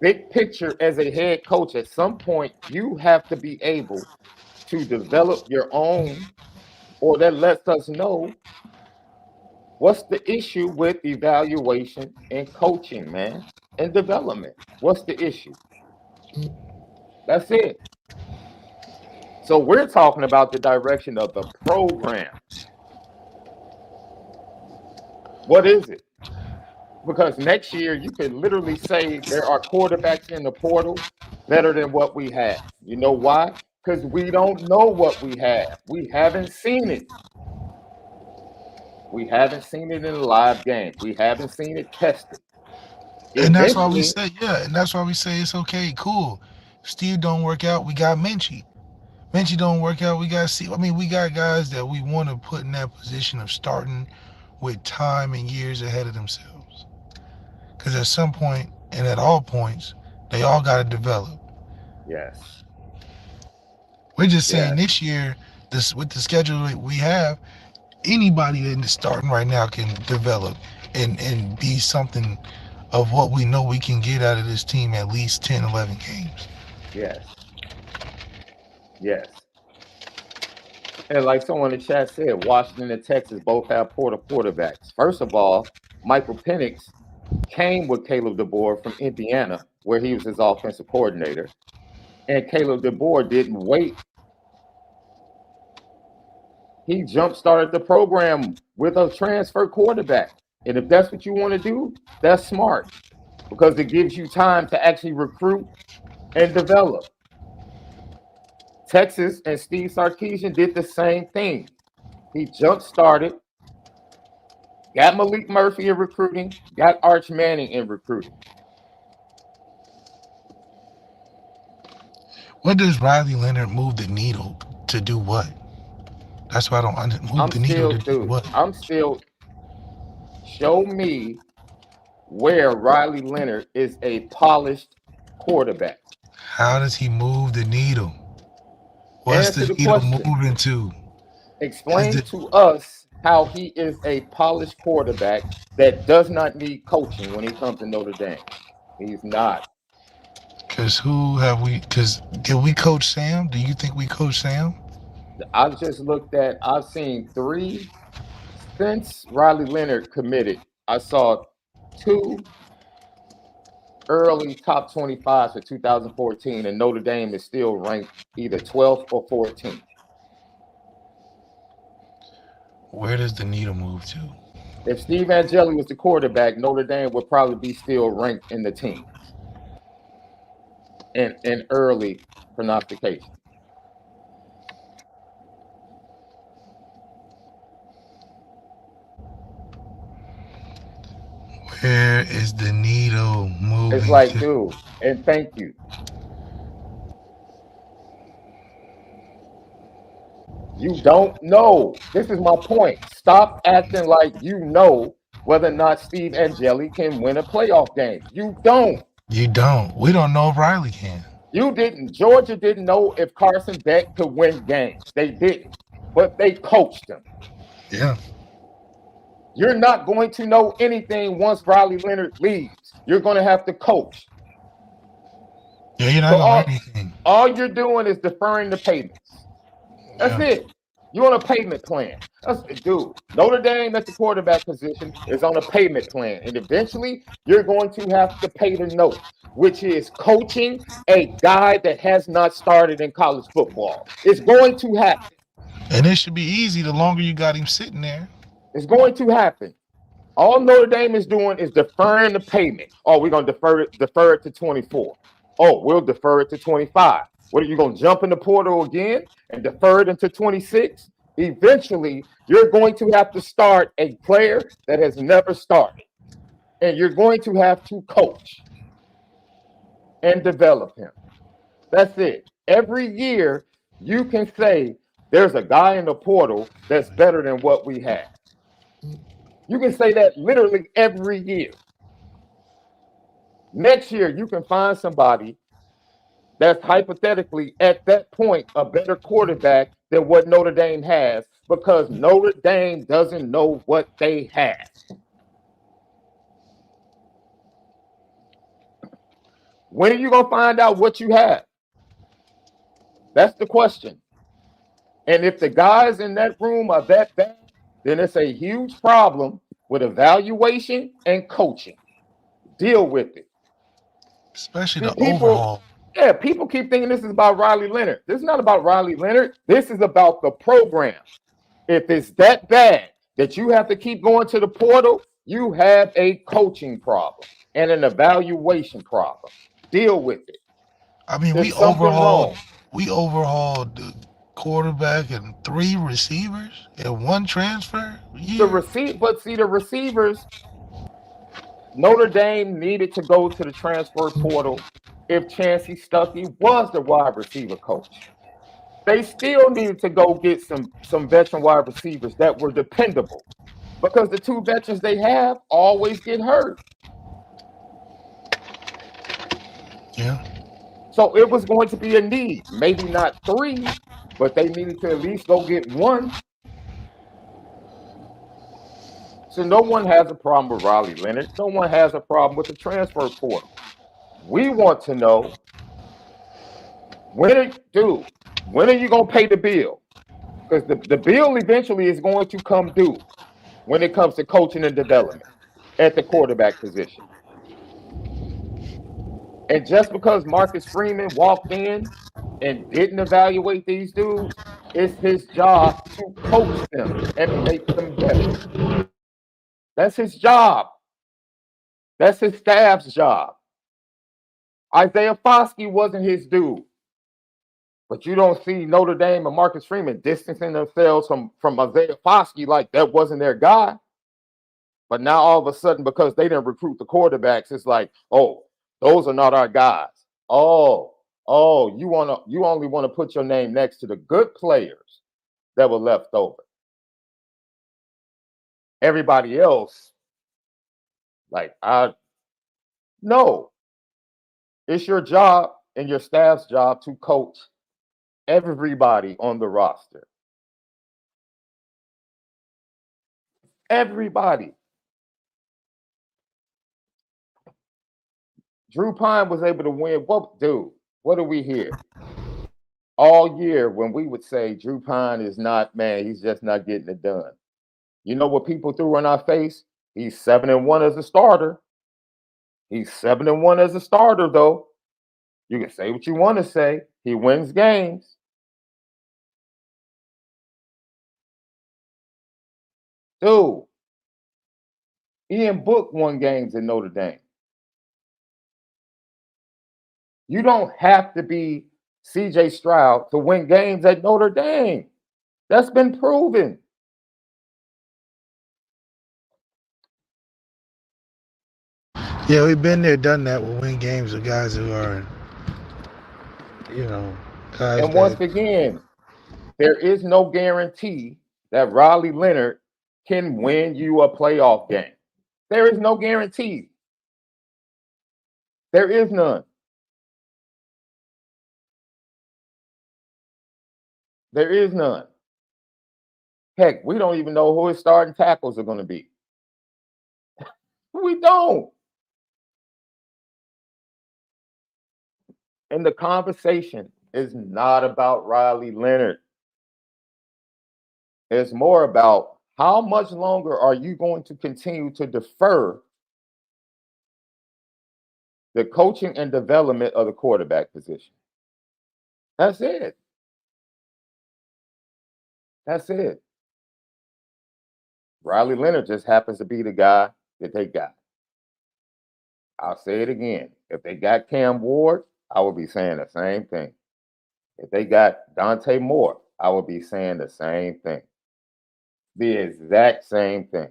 Big picture, as a head coach, at some point, you have to be able to develop your own or that lets us know what's the issue with evaluation and coaching, man, and development. What's the issue? That's it. So we're talking about the direction of the program. What is it? Because next year you could literally say there are quarterbacks in the portal better than what we have. You know why? Because we don't know what we have. We haven't seen it. We haven't seen it in a live game. We haven't seen it tested. And that's why we Eventually, say, yeah, and that's why we say it's okay, cool. Steve don't work out, we got Minchie. Minchie don't work out, we got Steve. I mean, we got guys that we want to put in that position of starting with time and years ahead of themselves. Because at some point, and at all points, they all got to develop. yes, We're just saying yes, this year, this with the schedule that we have, anybody in the starting right now can develop and be something of what we know we can get out of this team at least 10, 11 games. yes, yes. And like someone in the chat said, Washington and Texas both have portal quarterbacks. First of all, Michael Penix came with Caleb DeBoer from Indiana, where he was his offensive coordinator. And Caleb DeBoer didn't wait. He jump started the program with a transfer quarterback. And if that's what you want to do, that's smart because it gives you time to actually recruit and develop. Texas and Steve Sarkisian did the same thing. He jump started, got Malik Murphy in recruiting, got Arch Manning in recruiting. What does Riley Leonard move the needle to do what? That's why I don't move I'm the needle still, to do dude, what? I'm still, show me where Riley Leonard is a polished quarterback. How does he move the needle? What's Answer the the needle question. moving to? Is Explain the to us how he is a polished quarterback that does not need coaching when he comes to Notre Dame. He's not. Because who have we? Because did we coach Sam? Do you think we coach Sam? I've just looked at, I've seen three since Riley Leonard committed. I saw two early top 25s for 2014, and Notre Dame is still ranked either 12th or 14th. Where does the needle move to? If Steve Angeli was the quarterback, Notre Dame would probably be still ranked in the teens in early prognostication. Where is the needle It's moving like, to? dude, and thank you. You don't know. This is my point. Stop acting like you know whether or not Steve Angeli can win a playoff game. You don't. You don't. We don't know if Riley can. You didn't. Georgia didn't know if Carson Beck could win games. They didn't, but they coached him. Yeah. You're not going to know anything once Riley Leonard leaves. You're going to have to coach. Yeah, you're not So gonna learn anything. all you're doing is deferring the payments. That's Yeah. it. You're on a payment plan. That's dude. Notre Dame at the quarterback position is on a payment plan, and eventually you're going to have to pay the note, which is coaching a guy that has not started in college football. It's going to happen. And it should be easy the longer you got him sitting there. It's going to happen. All Notre Dame is doing is deferring the payment. Oh, we're gonna defer it to 24. Oh, we'll defer it to 25. What are you gonna jump in the portal again and defer it into 26? Eventually, you're going to have to start a player that has never started, and you're going to have to coach and develop him. That's it. Every year, you can say there's a guy in the portal that's better than what we have. You can say that literally every year. Next year, you can find somebody that's hypothetically at that point a better quarterback than what Notre Dame has because Notre Dame doesn't know what they have. When are you going to find out what you have? That's the question. And if the guys in that room are that bad, then it's a huge problem with evaluation and coaching. Deal with it. Especially See, the overhaul. people keep thinking this is about Riley Leonard. This is not about Riley Leonard. This is about the program. If it's that bad that you have to keep going to the portal, you have a coaching problem and an evaluation problem. Deal with it. I mean, There's something wrong. we overhauled the quarterback and 3 receivers and 1 transfer year. The receivers, Notre Dame needed to go to the transfer portal if Chancey Stuckey was the wide receiver coach. They still needed to go get some veteran wide receivers that were dependable because the 2 veterans they have always get hurt. Yeah. So it was going to be a need, maybe not 3, but they needed to at least go get 1. So no one has a problem with Riley Leonard. No one has a problem with the transfer portal. We want to know, when are you going to pay the bill? Because the bill eventually is going to come due when it comes to coaching and development at the quarterback position. And just because Marcus Freeman walked in and didn't evaluate these dudes, it's his job to coach them and make them better. That's his job. That's his staff's job. Isaiah Foskey wasn't his dude. But you don't see Notre Dame and Marcus Freeman distancing themselves from Isaiah Foskey like that wasn't their guy. But now all of a sudden, because they didn't recruit the quarterbacks, it's like, oh, those are not our guys. Oh, you only want to put your name next to the good players that were left over. Everybody else, no. It's your job and your staff's job to coach everybody on the roster. Everybody. Drew Pine was able to win. What do we hear? All year when we would say Drew Pine is not, man, he's just not getting it done. You know what people threw in our face? He's 7-1 as a starter. He's 7-1 as a starter, though. You can say what you want to say. He wins games. Dude, Ian Book won games in Notre Dame. You don't have to be C.J. Stroud to win games at Notre Dame. That's been proven. Yeah, we've been there, done that. We'll win games with guys who are, guys. And once again, there is no guarantee that Riley Leonard can win you a playoff game. There is no guarantee. There is none. There is none. Heck, we don't even know who his starting tackles are going to be. We don't. And the conversation is not about Riley Leonard. It's more about how much longer are you going to continue to defer the coaching and development of the quarterback position. That's it. That's it. Riley Leonard just happens to be the guy that they got. I'll say it again. If they got Cam Ward, I would be saying the same thing. If they got Dante Moore, I would be saying the same thing. The exact same thing.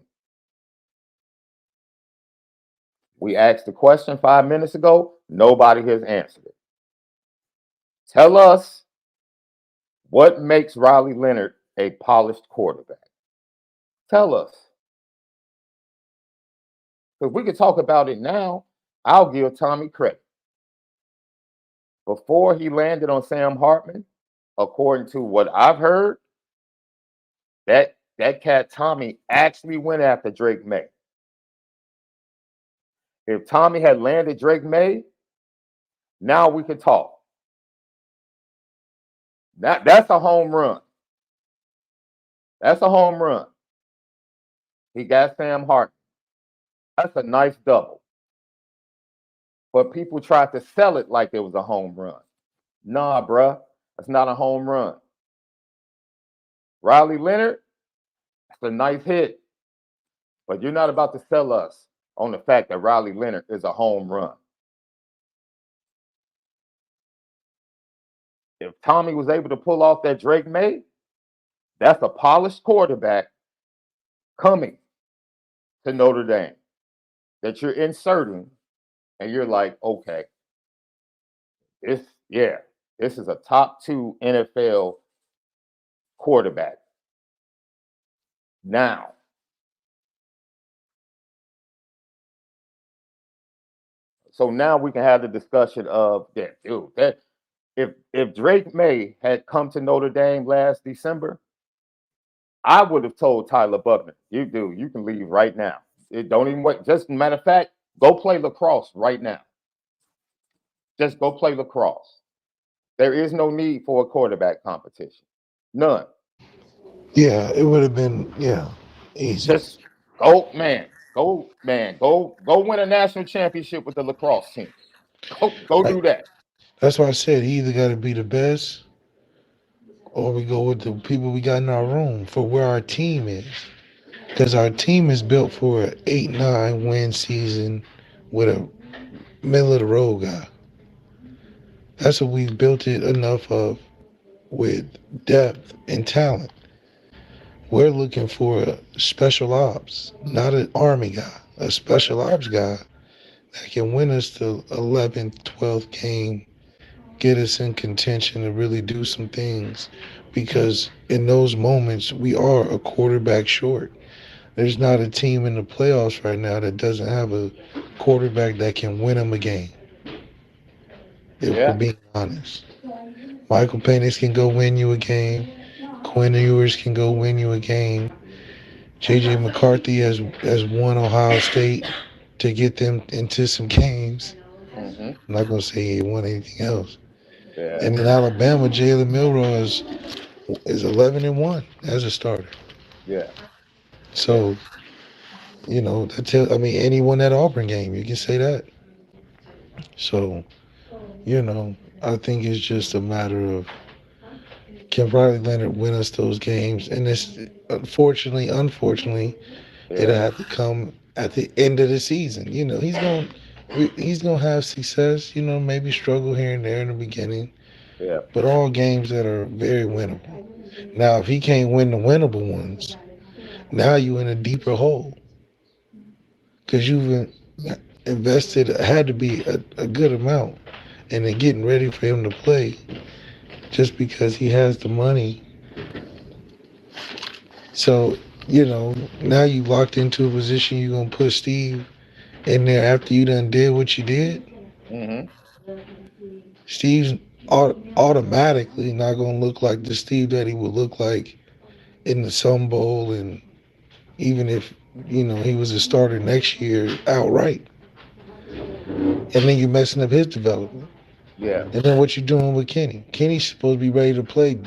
We asked the question 5 minutes ago. Nobody has answered it. Tell us what makes Riley Leonard a polished quarterback. Tell us. If we could talk about it now, I'll give Tommy credit. Before he landed on Sam Hartman, according to what I've heard, that cat Tommy actually went after Drake May. If Tommy had landed Drake May, now we could talk. That's a home run. That's a home run. He got Sam Hart. That's a nice double. But people tried to sell it like it was a home run. Nah, bruh, that's not a home run. Riley Leonard, that's a nice hit. But you're not about to sell us on the fact that Riley Leonard is a home run. If Tommy was able to pull off that Drake May, that's a polished quarterback coming to Notre Dame that you're inserting, and you're like, okay, this, yeah, this is a top two NFL quarterback. Now, so now we can have the discussion of that, dude. That if Drake May had come to Notre Dame last December, I would have told Tyler Buckner, you can leave right now. It don't even wait. Just matter of fact, go play lacrosse right now. Just go play lacrosse. There is no need for a quarterback competition. None. Yeah, it would have been easy. Just go, man. Go, man. Go win a national championship with the lacrosse team. Go Like do that. that's why I said he either got to be the best or we go with the people we got in our room for where our team is. Because our team is built for an 8-9 win season with a middle of the road guy. That's what we've built it enough of with depth and talent. We're looking for a special ops, not an army guy, a But special ops guy that can win us the 11th, 12th game, get us in contention to really do some things. Because in those moments, we are a quarterback short. There's not a team in the playoffs right now that doesn't have a quarterback that can win them a game, if we're yeah, being honest. Michael Penix can go win you a game. Quinn Ewers can go win you a game. J.J. McCarthy has won Ohio State to get them into some games. hmm I'm not going to say he won anything else. yeah, And in Alabama, Jalen Milroe is 11-1 as a starter. yeah, yeah, So I mean, anyone that Auburn game, you can say that. So I think it's just a matter of can Riley Leonard win us those games, and it's unfortunately, it'll yeah, have to come at the end of the season. He's gonna have success. Maybe struggle here and there in the beginning, yeah. but all games that are very winnable. Now, if he can't win the winnable ones, now you in a deeper hole because you've invested had to be a good amount, and then getting ready for him to play just because he has the money. So now you locked into a position. You're gonna put Steve in there after you done did what you did. hmm Steve's automatically not gonna look like the Steve that he would look like in the Sun Bowl, and even if he was a starter next year outright, and then you're messing up his development. Yeah. And then what you doing with Kenny? Kenny's supposed to be ready to play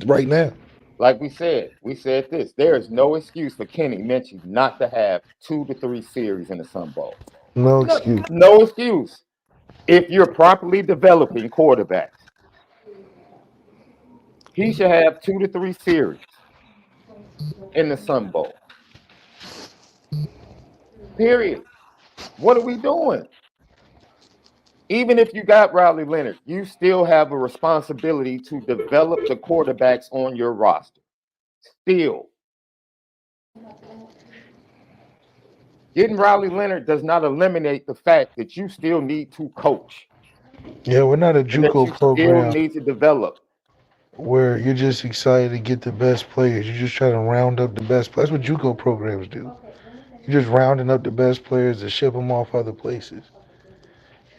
right now. Like we said this. There is no excuse for Kenny Minchie not to have 2 to 3 series in the Sun Bowl. No No, excuse. no excuse. If you're properly developing quarterbacks, he should have 2 to 3 series in the Sun Bowl. Period. What are we doing? Even if you got Riley Leonard, you still have a responsibility to develop the quarterbacks on your roster. Still, getting Riley Leonard does not eliminate the fact that you still need to coach Yeah, we're not a and that JUCO you still program need to develop. where you're just excited to get the best players. You're just trying to round up the best players. That's what JUCO programs do. You're just rounding up the best players to ship them off other places.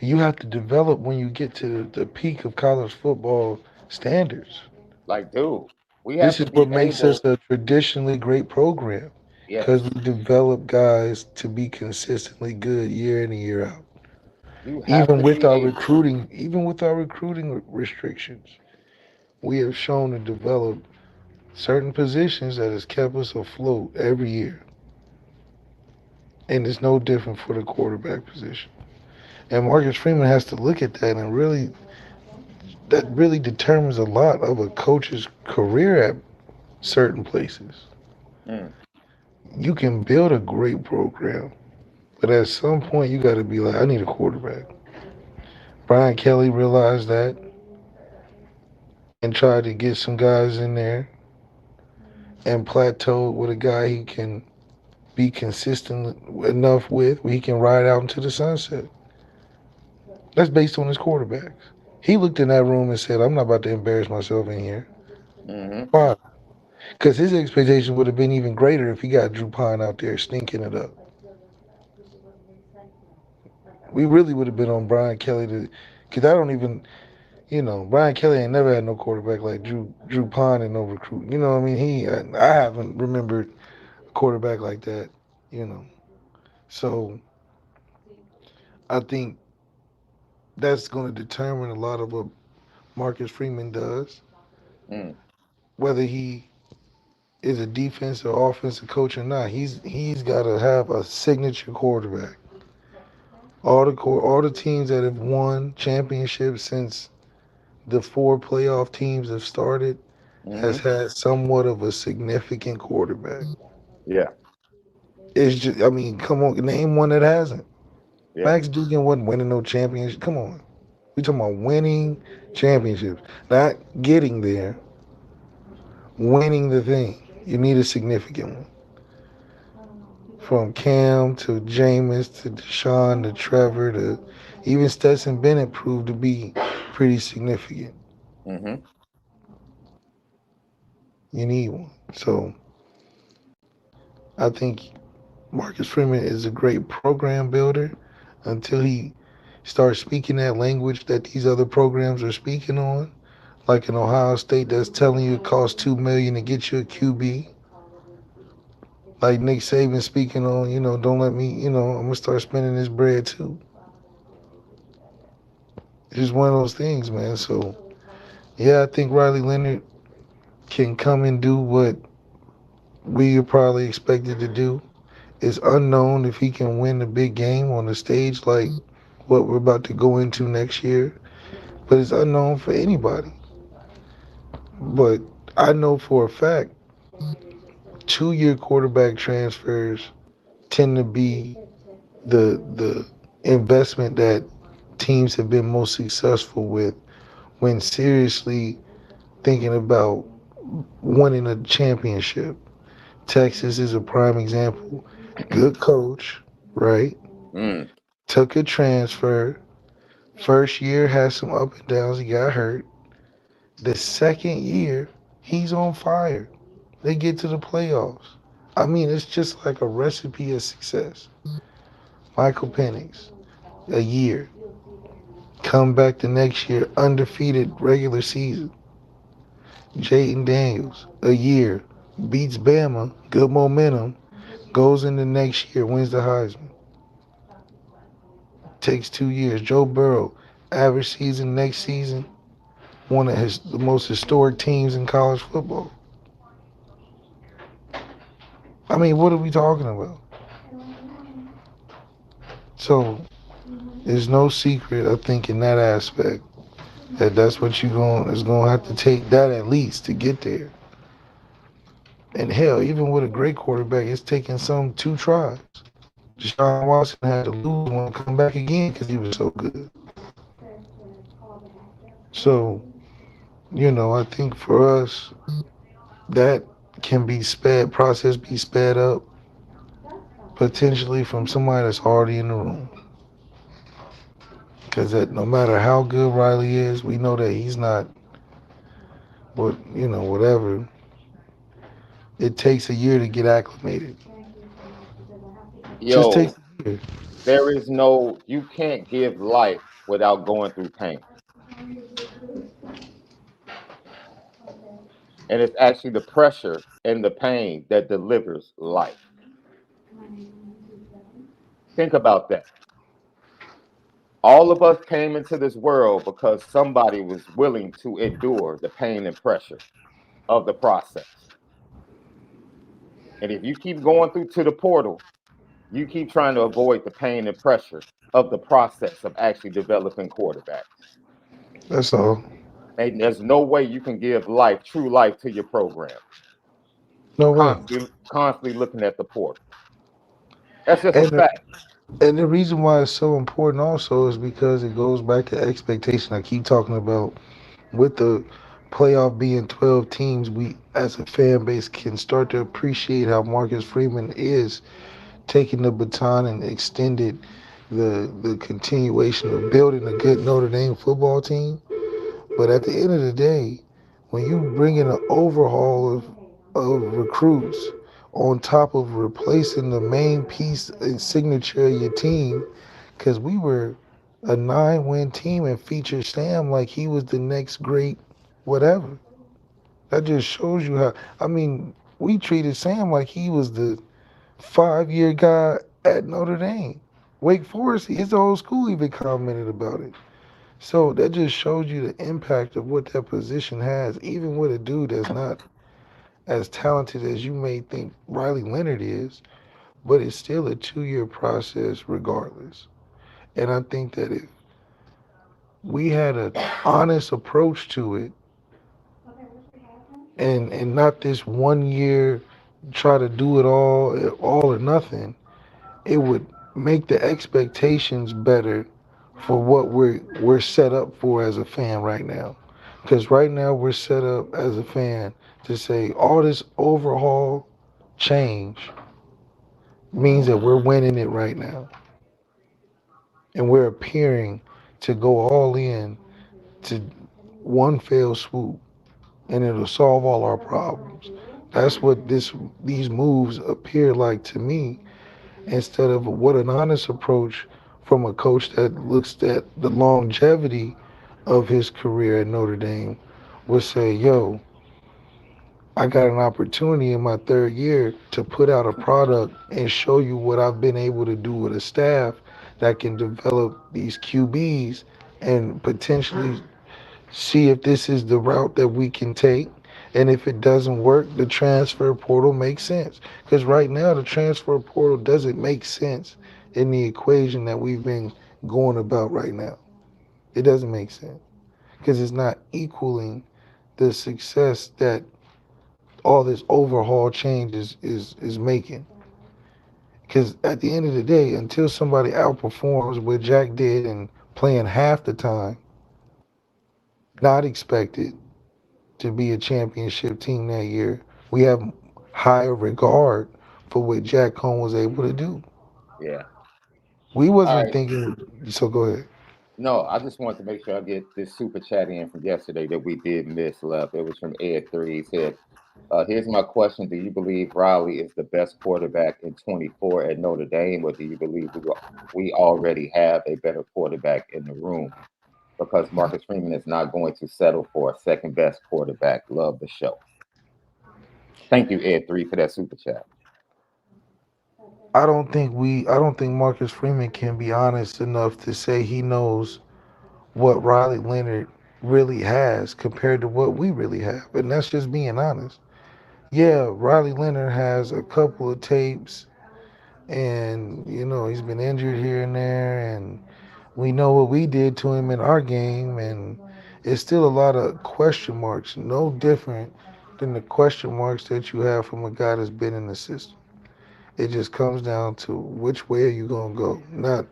You have to develop when you get to the peak of college football standards. Like, dude, we This have is to be what makes us able, a traditionally great program because yes, we develop guys to be consistently good year in and year out. you have Even to with be our able. recruiting, restrictions, we have shown to develop certain positions that has kept us afloat every year. And it's no different for the quarterback position. And Marcus Freeman has to look at that and really, that really determines a lot of a coach's career at certain places. Mm. You can build a great program, but at some point you got to be like, I need a quarterback. Brian Kelly realized that and tried to get some guys in there and plateaued with a guy he can be consistent enough with where he can ride out into the sunset. That's based on his quarterbacks. He looked in that room and said, I'm not about to embarrass myself in here. Mm-hmm. Why? Because his expectation would have been even greater if he got Drew Pine out there stinking it up. We really would have been on Brian Kelly to, because I don't even, Brian Kelly ain't never had no quarterback like Drew Pine and no recruit. You know what I mean? I haven't remembered a quarterback like that. You know, so I think that's going to determine a lot of what Marcus Freeman does, Mm. whether he is a defensive or offensive coach or not. He's got to have a signature quarterback. All the teams that have won championships since the four playoff teams have started has Mm-hmm. had somewhat of a significant quarterback. Yeah. It's just, I mean, come on, name one that hasn't. Yeah. Max Duggan wasn't winning no championship. Come on, we talking about winning championships, not getting there, winning the thing. You need a significant one. From Cam to Jameis to Deshaun to Trevor to even Stetson Bennett proved to be pretty significant. Mm-hmm. You need one. So I think Marcus Freeman is a great program builder until he starts speaking that language that these other programs are speaking on. Like in Ohio State that's telling you it costs $2 million to get you a QB. Like Nick Saban speaking on, don't let me, I'm gonna start spending this bread too. It's just one of those things, man. So yeah, I think Riley Leonard can come and do what we are probably expected to do. It's unknown if he can win the big game on the stage like what we're about to go into next year, but it's unknown for anybody. But I know for a fact 2 year quarterback transfers tend to be the investment that teams have been most successful with when seriously thinking about winning a championship. Texas is a prime example. Good coach, right? Mm. Took a transfer. First year had some up and downs. He got hurt. The second year, he's on fire. They get to the playoffs. I mean, it's just like a recipe of success. Michael Penix, a year. Come back the next year, undefeated regular season. Jaden Daniels, a year. Beats Bama, good momentum. Goes in the next year, wins the Heisman. Takes 2 years. Joe Burrow, average season next season, one of the most historic teams in college football. I mean, what are we talking about? So there's no secret, I think, in that aspect that's what you're going is going to have to take that at least to get there. And hell, even with a great quarterback, it's taking some 2 tries. Deshaun Watson had to lose one and come back again because he was so good. So, I think for us, that can be process be sped up potentially from somebody that's already in the room. Because no matter how good Riley is, we know that he's not, whatever. It takes a year to get acclimated. Just takes Yo, a year. you can't give life without going through pain. And it's actually the pressure and the pain that delivers life. Think about that. All of us came into this world because somebody was willing to endure the pain and pressure of the process. And if you keep going through to the portal, you keep trying to avoid the pain and pressure of the process of actually developing quarterbacks. That's all. And there's no way you can give life, true life, to your program. No way. Constantly looking at the portal. That's just a And fact. and the reason why it's so important also is because it goes back to expectation. I keep talking about with the playoff being 12 teams, we as a fan base can start to appreciate how Marcus Freeman is taking the baton and extended the continuation of building a good Notre Dame football team. But at the end of the day, when you bring in an overhaul of recruits on top of replacing the main piece and signature of your team, because we were a 9-win team and featured Sam like he was the next great whatever. That just shows you how. I mean, we treated Sam like he was the 5-year guy at Notre Dame. Wake Forest, his old school even commented about it. So that just shows you the impact of what that position has, even with a dude that's not as talented as you may think Riley Leonard is, but it's still a 2-year process regardless. And I think that if we had an honest approach to it and not this 1 year try to do it all or nothing, it would make the expectations better for what we're set up for as a fan right now. Because right now we're set up as a fan to say all this overhaul change means that we're winning it right now. And we're appearing to go all in to one fell swoop and it'll solve all our problems. That's what these moves appear like to me, instead of what an honest approach from a coach that looks at the longevity of his career at Notre Dame would say, yo, I got an opportunity in my 3rd year to put out a product and show you what I've been able to do with a staff that can develop these QBs and potentially see if this is the route that we can take. And if it doesn't work, the transfer portal makes sense. Because right now, the transfer portal doesn't make sense in the equation that we've been going about right now. It doesn't make sense because it's not equaling the success that all this overhaul change is making. Because at the end of the day, until somebody outperforms what Jack did and playing half the time, not expected to be a championship team that year, we have higher regard for what Jack Cohn was able to do. Yeah. We All wasn't right. thinking, so go ahead. No, I just wanted to make sure I get this super chat in from yesterday that we did miss, left. It was from Ed3. He said, here's my question. Do you believe Riley is the best quarterback in 24 at Notre Dame, or do you believe we already have a better quarterback in the room? Because Marcus Freeman is not going to settle for a second best quarterback. Love the show. Thank you, Ed3, for that super chat. I don't think Marcus Freeman can be honest enough to say he knows what Riley Leonard really has compared to what we really have. And that's just being honest. Yeah, Riley Leonard has a couple of tapes and he's been injured here and there, and we know what we did to him in our game, and it's still a lot of question marks, no different than the question marks that you have from a guy that's been in the system. It just comes down to which way are you going to go. Not,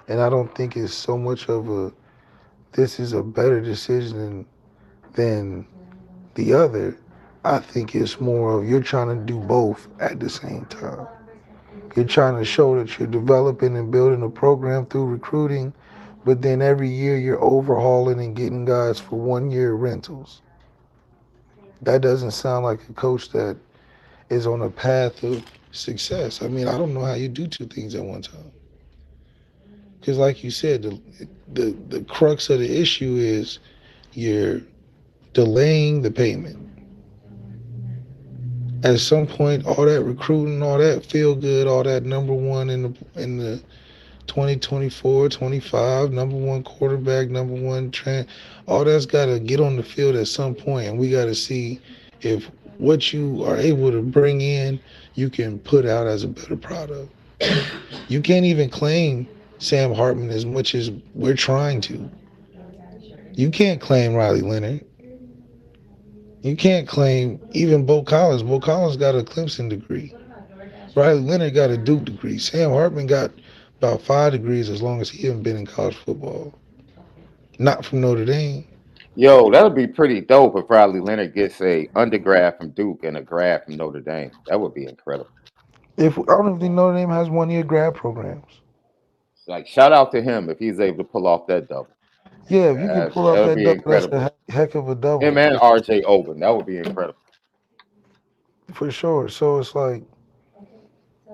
and I don't think it's so much of a this is a better decision than the other. I think it's more of you're trying to do both at the same time. You're trying to show that you're developing and building a program through recruiting, but then every year you're overhauling and getting guys for 1 year rentals. That doesn't sound like a coach that is on a path of success. I mean, I don't know how you do two things at one time. Because, like you said, the crux of the issue is you're delaying the payment. At some point, all that recruiting, all that feel good, all that number one in the 2024, 25, number one quarterback, number one all that's got to get on the field at some point, and we got to see if what you are able to bring in, you can put out as a better product. You can't even claim Sam Hartman as much as we're trying to. You can't claim Riley Leonard. You can't claim even Bo Collins. Bo Collins got a Clemson degree. Riley Leonard got a Duke degree. Sam Hartman got about 5 degrees as long as he hasn't been in college football. Not from Notre Dame. Yo, that would be pretty dope if Riley Leonard gets a undergrad from Duke and a grad from Notre Dame. That would be incredible. If I don't even think Notre Dame has 1 year grad programs. Like, shout out to him if he's able to pull off that double. Yeah, if you can pull That off would that be double, that's incredible. a heck of a double. Him and RJ Oben, that would be incredible. For sure. So it's like,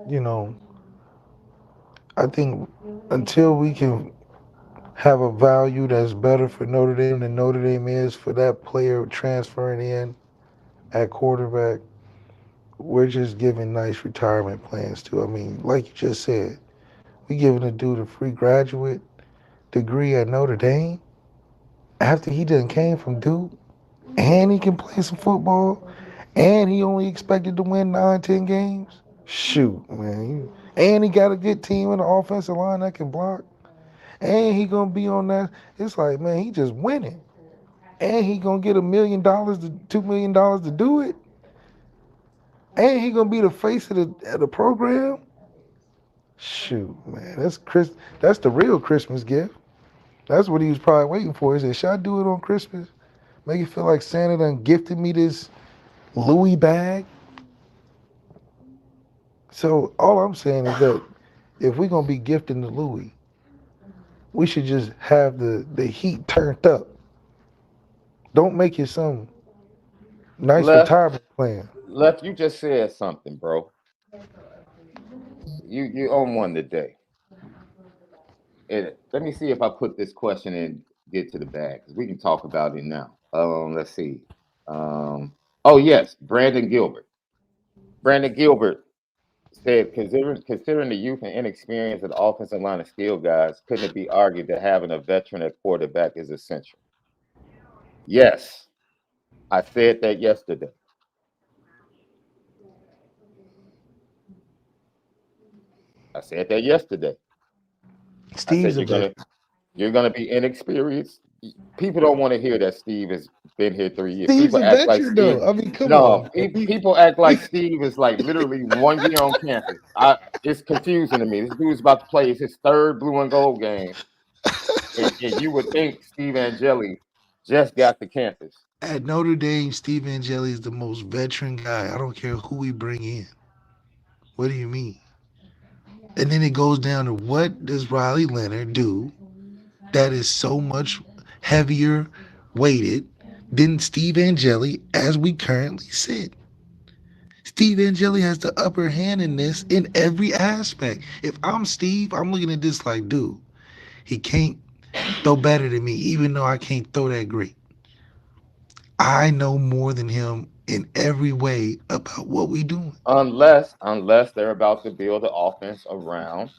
you know, I think until we can have a value that's better for Notre Dame than Notre Dame is for that player transferring in at quarterback, we're just giving nice retirement plans too. I mean, like you just said, we giving a dude a free graduate degree at Notre Dame after he done came from Duke and he can play some football and he only expected to win 9, 10 games. Shoot, man. And he got a good team in the offensive line that can block. And he gonna be on that. It's like, man, he just winning. And he gonna get $1 million to $2 million to do it. And he gonna be the face of the program. Shoot, man, that's the real Christmas gift. That's what he was probably waiting for. He said, should I do it on Christmas? Make it feel like Santa done gifted me this Louis bag. So all I'm saying is that if we're gonna be gifting the Louis, we should just have the heat turned up. Don't make it some nice Left, retirement plan. Left, you just said something, bro. You own one today. And let me see if I put this question in, get to the bag, because we can talk about it now. Let's see. Oh yes, Brandon Gilbert. Brandon Gilbert said, considering the youth and inexperience of the offensive line of skill guys, couldn't it be argued that having a veteran at quarterback is essential? Yes, I said that yesterday. I said that yesterday. I said Steve's a veteran. you're gonna be inexperienced. People don't want to hear that Steve has been here 3 years. Steve's People a act like veteran Steve. though. I mean, come No, on, man. people act like Steve is like literally 1 year on campus. It's confusing to me. This dude's about to play his third blue and gold game, and you would think Steve Angeli just got to campus. At Notre Dame, Steve Angeli is the most veteran guy. I don't care who we bring in. What do you mean? And then it goes down to what does Riley Leonard do that is so much heavier weighted than Steve Angeli as we currently sit. Steve Angeli has the upper hand in this in every aspect. If I'm Steve, I'm looking at this like, dude, he can't throw better than me, even though I can't throw that great. I know more than him in every way about what we doing. Unless they're about to build an offense around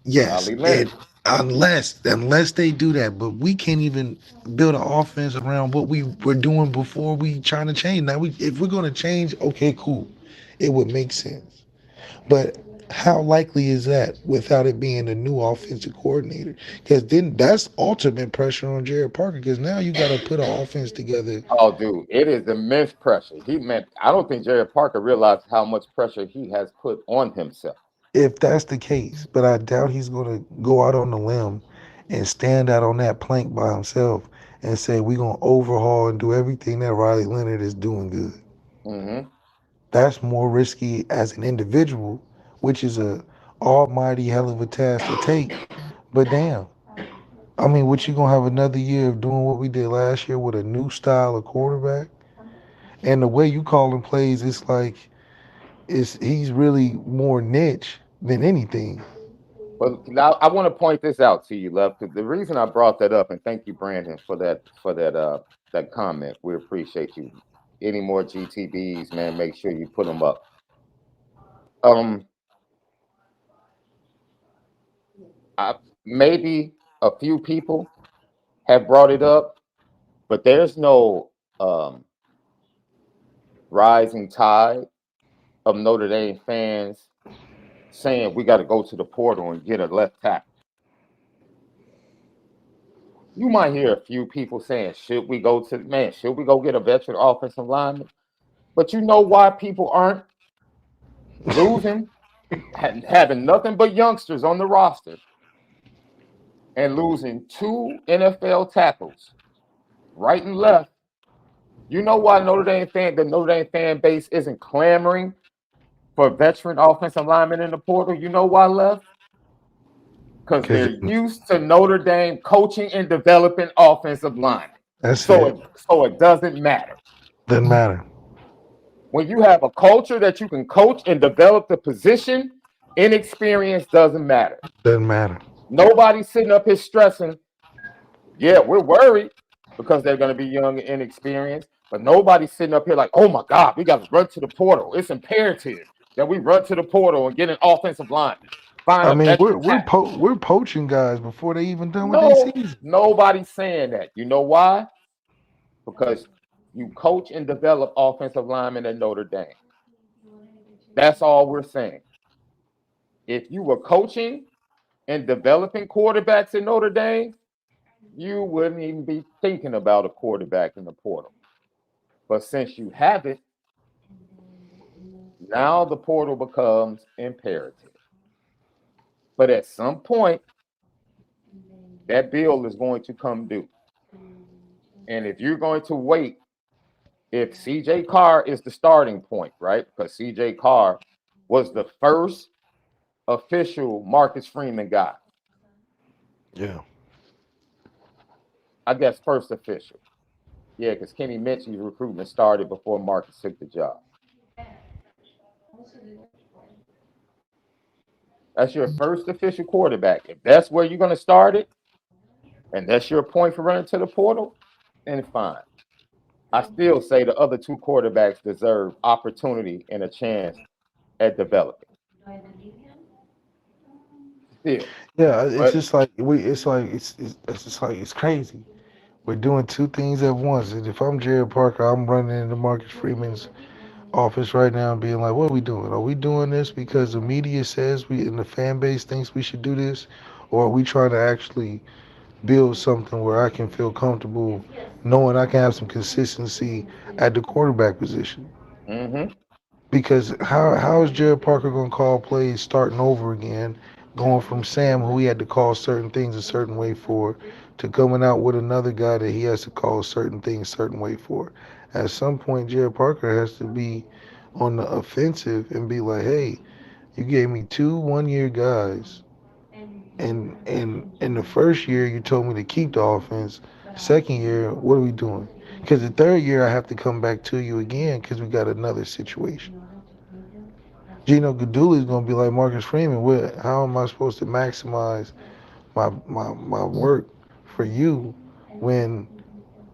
Yes, Riley and Leonard. unless they do that, but we can't even build an offense around what we were doing before we trying to change. Now, if we're going to change, okay, cool, it would make sense. But how likely is that without it being a new offensive coordinator? Because then that's ultimate pressure on Jared Parker. Because now you got to put an offense together. Oh, dude, it is immense pressure. I don't think Jared Parker realized how much pressure he has put on himself. If that's the case, but I doubt he's going to go out on the limb and stand out on that plank by himself and say we're going to overhaul and do everything that Riley Leonard is doing good. Hmm. That's more risky as an individual, which is a almighty hell of a task to take. But damn, I mean, what you gonna have another year of doing what we did last year with a new style of quarterback? And the way you calling plays, it's like he's really more niche than anything. But now I want to point this out to you, Love, because the reason I brought that up, and thank you, Brandon, that comment. We appreciate you. Any more GTBs, man? Make sure you put them up. Um, Maybe a few people have brought it up, but there's no rising tide of Notre Dame fans saying we got to go to the portal and get a left tackle. You might hear a few people saying, should we go get a veteran offensive lineman? But you know why people aren't losing, having nothing but youngsters on the roster and losing 2 NFL tackles, right and left. You know why the Notre Dame fan base isn't clamoring for veteran offensive linemen in the portal? You know why, Left? Because they're used to Notre Dame coaching and developing offensive linemen. So it doesn't matter. Doesn't matter. When you have a culture that you can coach and develop the position, inexperience doesn't matter. Doesn't matter. Nobody's sitting up here stressing, yeah, we're worried because they're going to be young and inexperienced, but nobody's sitting up here like, oh my God, we got to run to the portal. It's imperative that we run to the portal and get an offensive lineman. I mean, we're poaching guys before they even done with their season. Nobody's saying that. You know why? Because you coach and develop offensive linemen at Notre Dame. That's all we're saying. If you were coaching and developing quarterbacks in Notre Dame, you wouldn't even be thinking about a quarterback in the portal. But since you have it, now the portal becomes imperative. But at some point, that bill is going to come due. And if you're going to wait, if CJ Carr is the starting point, right? Because CJ Carr was the first official Marcus Freeman guy. Yeah. I guess first official. Yeah, because Kenny Minchey's recruitment started before Marcus took the job. That's your first official quarterback. If that's where you're going to start it, and that's your point for running to the portal, then fine. I still say the other 2 quarterbacks deserve opportunity and a chance at developing. Still. Yeah, it's just like it's crazy. We're doing 2 things at once. And if I'm Jared Parker, I'm running into Marcus Freeman's office right now and being like, what are we doing? Are we doing this because the media says we and the fan base thinks we should do this? Or are we trying to actually build something where I can feel comfortable knowing I can have some consistency at the quarterback position? Mm-hmm. Because how is Jared Parker going to call plays starting over again, going from Sam, who he had to call certain things a certain way for, to coming out with another guy that he has to call certain things a certain way for? At some point, Jared Parker has to be on the offensive and be like, hey, you gave me 2 one-year guys. And in the first year, you told me to keep the offense. Second year, what are we doing? Because the third year, I have to come back to you again because we got another situation. Gino Gadula is going to be like Marcus Freeman. How am I supposed to maximize my work for you when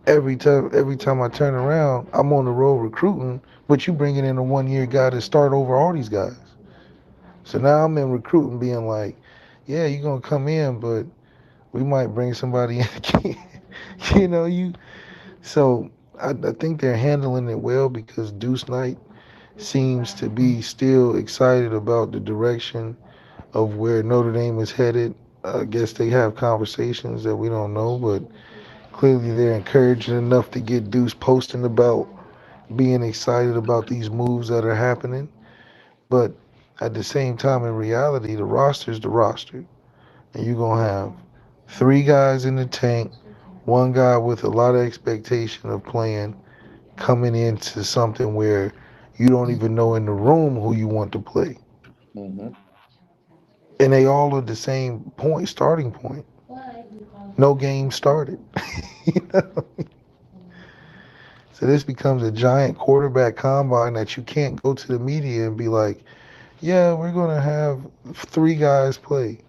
every time I turn around, I'm on the road recruiting, but you bringing in a one-year guy to start over all these guys. So now I'm in recruiting being like, yeah, you're going to come in, but we might bring somebody in. So I think they're handling it well because Deuce Knight seems to be still excited about the direction of where Notre Dame is headed. I guess they have conversations that we don't know, but clearly they're encouraging enough to get Deuce posting about being excited about these moves that are happening. But at the same time, in reality, the roster is the roster. And you're going to have 3 guys in the tank, 1 guy with a lot of expectation of playing, coming into something where you don't even know in the room who you want to play. Mm-hmm. And they all are the same starting point. No game started. you know? So this becomes a giant quarterback combine that you can't go to the media and be like, yeah, we're going to have 3 guys play.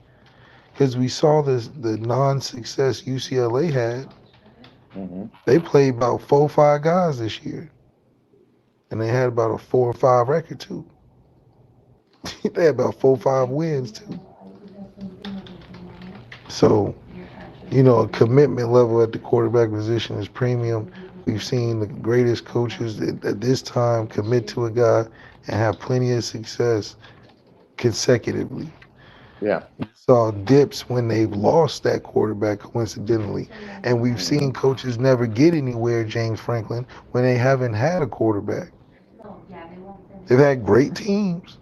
Because we saw the non-success UCLA had. Mm-hmm. They played about 4 or 5 guys this year. And they had about a 4 or 5 record too. They had about 4 or 5 wins too. So, a commitment level at the quarterback position is premium. We've seen the greatest coaches at this time commit to a guy and have plenty of success consecutively. Yeah. Saw dips when they've lost that quarterback coincidentally. And we've Hmm. seen coaches never get anywhere, James Franklin, when they haven't had a quarterback. They've had great teams.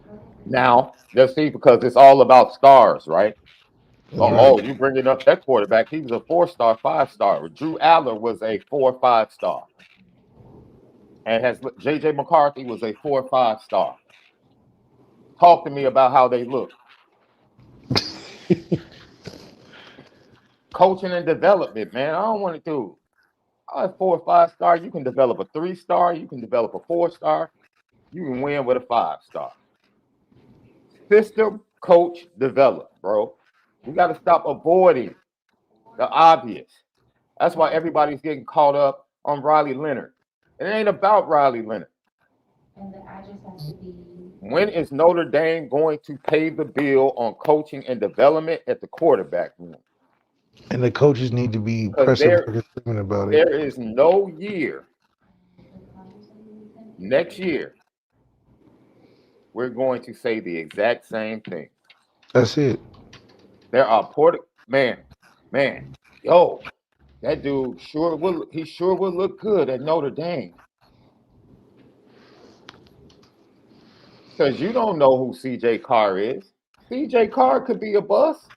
Now, let's see, because it's all about stars, right? Right. You bringing up that quarterback? He was a 4-star, 5-star. Drew Aller was a 4 or 5 star, and has JJ McCarthy was a 4 or 5 star. Talk to me about how they look. Coaching and development, man. I don't want to do. I 4 or 5 star. You can develop a 3-star. You can develop a 4-star. You can win with a 5-star. System, coach, develop, bro. We got to stop avoiding the obvious. That's why everybody's getting caught up on Riley Leonard. It ain't about Riley Leonard. When is Notre Dame going to pay the bill on coaching and development at the quarterback room? And the coaches need to be Because pressing Marcus Freeman about it. there is no year next year we're going to say the exact same thing. That's it. There are man, yo, that dude sure will look good at Notre Dame. Because you don't know who CJ Carr is. CJ Carr could be a bust.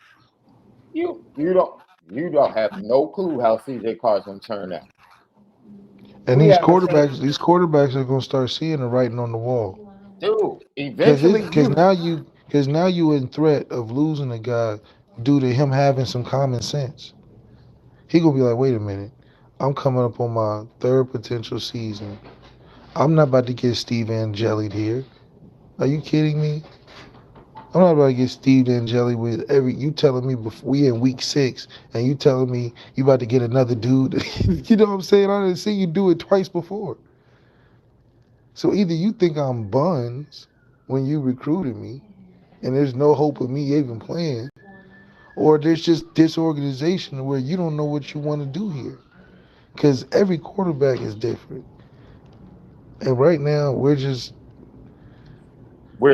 You don't have no clue how CJ Carr's gonna turn out. And We these haven't quarterbacks, seen, these quarterbacks are gonna start seeing the writing on the wall. dude. Cause Eventually, now you in threat of losing a guy due to him having some common sense. He gonna be like, wait a minute, I'm coming up on my third potential season. I'm not about to get Steve Angeli here. Are you kidding me? I'm not about to get Steve Angeli with every. You telling me before we in week 6, and you telling me you about to get another dude. You know what I'm saying? I didn't see you do it twice before. So either you think I'm buns when you recruited me, and there's no hope of me even playing, or there's just disorganization where you don't know what you want to do here. Because every quarterback is different, and right now we're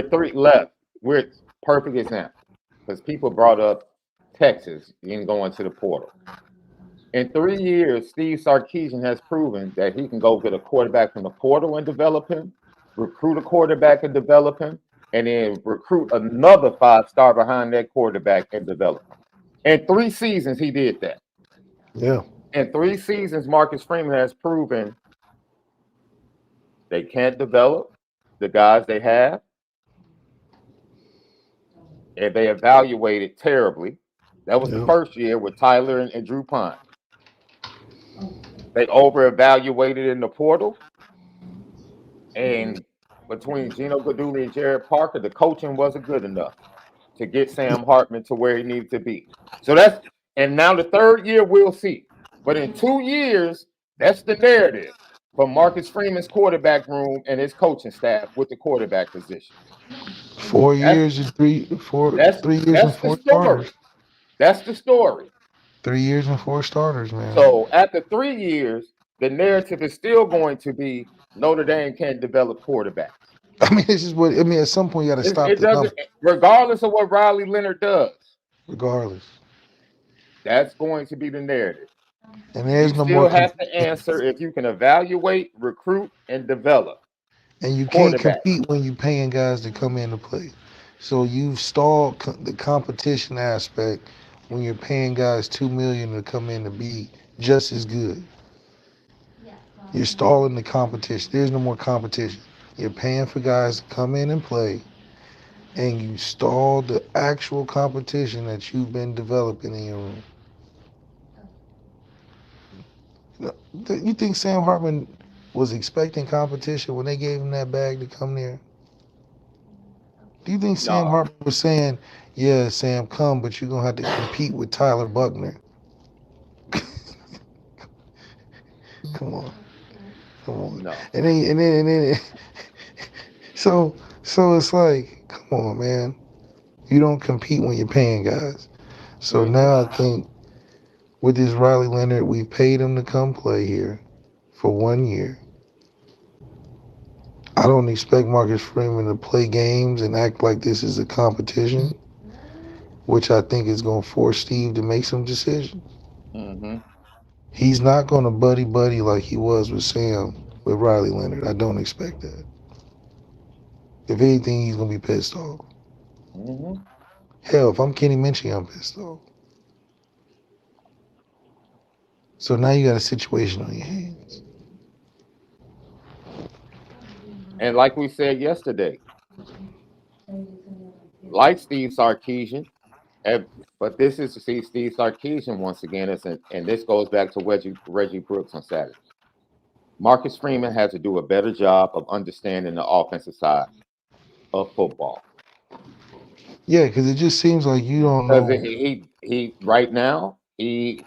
3 left. We're perfect example because people brought up Texas and going to the portal. In 3 years, Steve Sarkisian has proven that he can go get a quarterback from the portal and develop him, recruit a quarterback and develop him, and then recruit another 5-star behind that quarterback and develop him. In 3 seasons, he did that. yeah. In 3 seasons, Marcus Freeman has proven they can't develop the guys they have, and they evaluated terribly. That was the Yeah. first year with Tyler and Drew Pine. They over-evaluated in the portal, and between Gino Guidugli and Jared Parker, the coaching wasn't good enough to get Sam Hartman to where he needed to be. So and now the 3rd year we'll see. But in 2 years, that's the narrative for Marcus Freeman's quarterback room and his coaching staff with the quarterback position. 4 years and That's 3 years and that's the four story. starters. That's the story. 3 years and 4 starters, man. So after 3 years, the narrative is still going to be Notre Dame can't develop quarterbacks. I mean, this is what I mean. At some point, you got to stop It the doesn't, number, regardless of what Riley Leonard does. regardless. That's going to be the narrative. And You there's no more still have to competition. answer if you can evaluate, recruit, and develop And you can't quarterbacks. compete when you're paying guys to come in to play. So you've stalled the competition aspect when you're paying guys $2 million to come in to be just as good. You're stalling the competition. There's no more competition. You're paying for guys to come in and play, and you stall the actual competition that you've been developing in your room. You think Sam Hartman was expecting competition when they gave him that bag to come there? Do you think Sam No, Hartman was saying, "Yeah, Sam, come, but you're gonna have to compete with Tyler Buckner"? Come on, come on. no. And then so so it's like, come on, man. You don't compete when you're paying guys. So Mm-hmm. now I think with this Riley Leonard, we paid him to come play here for 1 year. I don't expect Marcus Freeman to play games and act like this is a competition, which I think is going to force Steve to make some decisions. Mm-hmm. He's not going to buddy like he was with Sam, with Riley Leonard. I don't expect that. If anything, he's going to be pissed off. Mm-hmm. Hell, if I'm Kenny Minchie, I'm pissed off. So now you got a situation on your hands. And like we said yesterday, like Steve Sarkisian, but this is to see Steve Sarkisian once again, and this goes back to Reggie Brooks on Saturday. Marcus Freeman has to do a better job of understanding the offensive side of football. Yeah, because it just seems like you don't know. Because he right now he's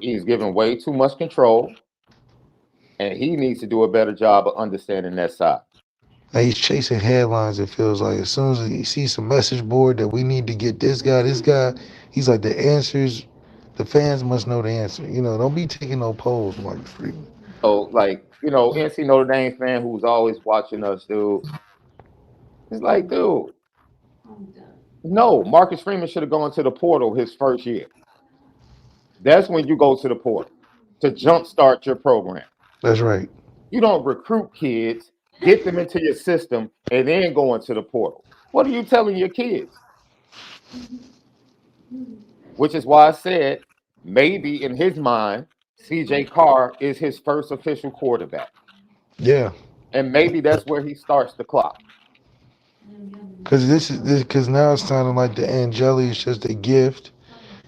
given way too much control, and he needs to do a better job of understanding that side. Like he's chasing headlines. It feels like as soon as he sees some message board that we need to get this guy, he's like the answers. The fans must know the answer. Don't be taking no polls, Marcus Freeman. So, like, NC Notre Dame fan who's always watching us, dude. It's like, dude, no, Marcus Freeman should have gone to the portal his first year. That's when you go to the portal to jumpstart your program. That's right. You don't recruit kids, get them into your system, and then go into the portal. What are you telling your kids? Which is why I said maybe in his mind, CJ Carr is his first official quarterback. Yeah. And maybe that's where he starts the clock. Because now it's sounding like the Angeli is just a gift.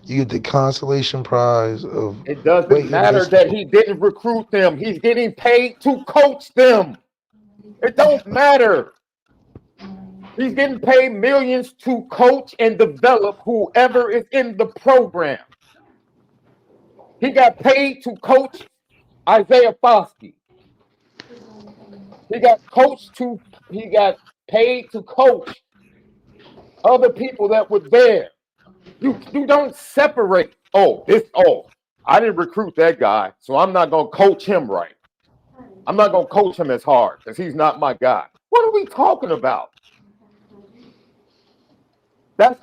You get the consolation prize of. It doesn't matter that he didn't recruit them. He's getting paid to coach them. It don't matter. He's getting paid millions to coach and develop whoever is in the program. He got paid to coach Isaiah Foskey. He got paid to coach other people that were there. You don't separate. I didn't recruit that guy, so I'm not going to coach him right. I'm not going to coach him as hard because he's not my guy. What are we talking about?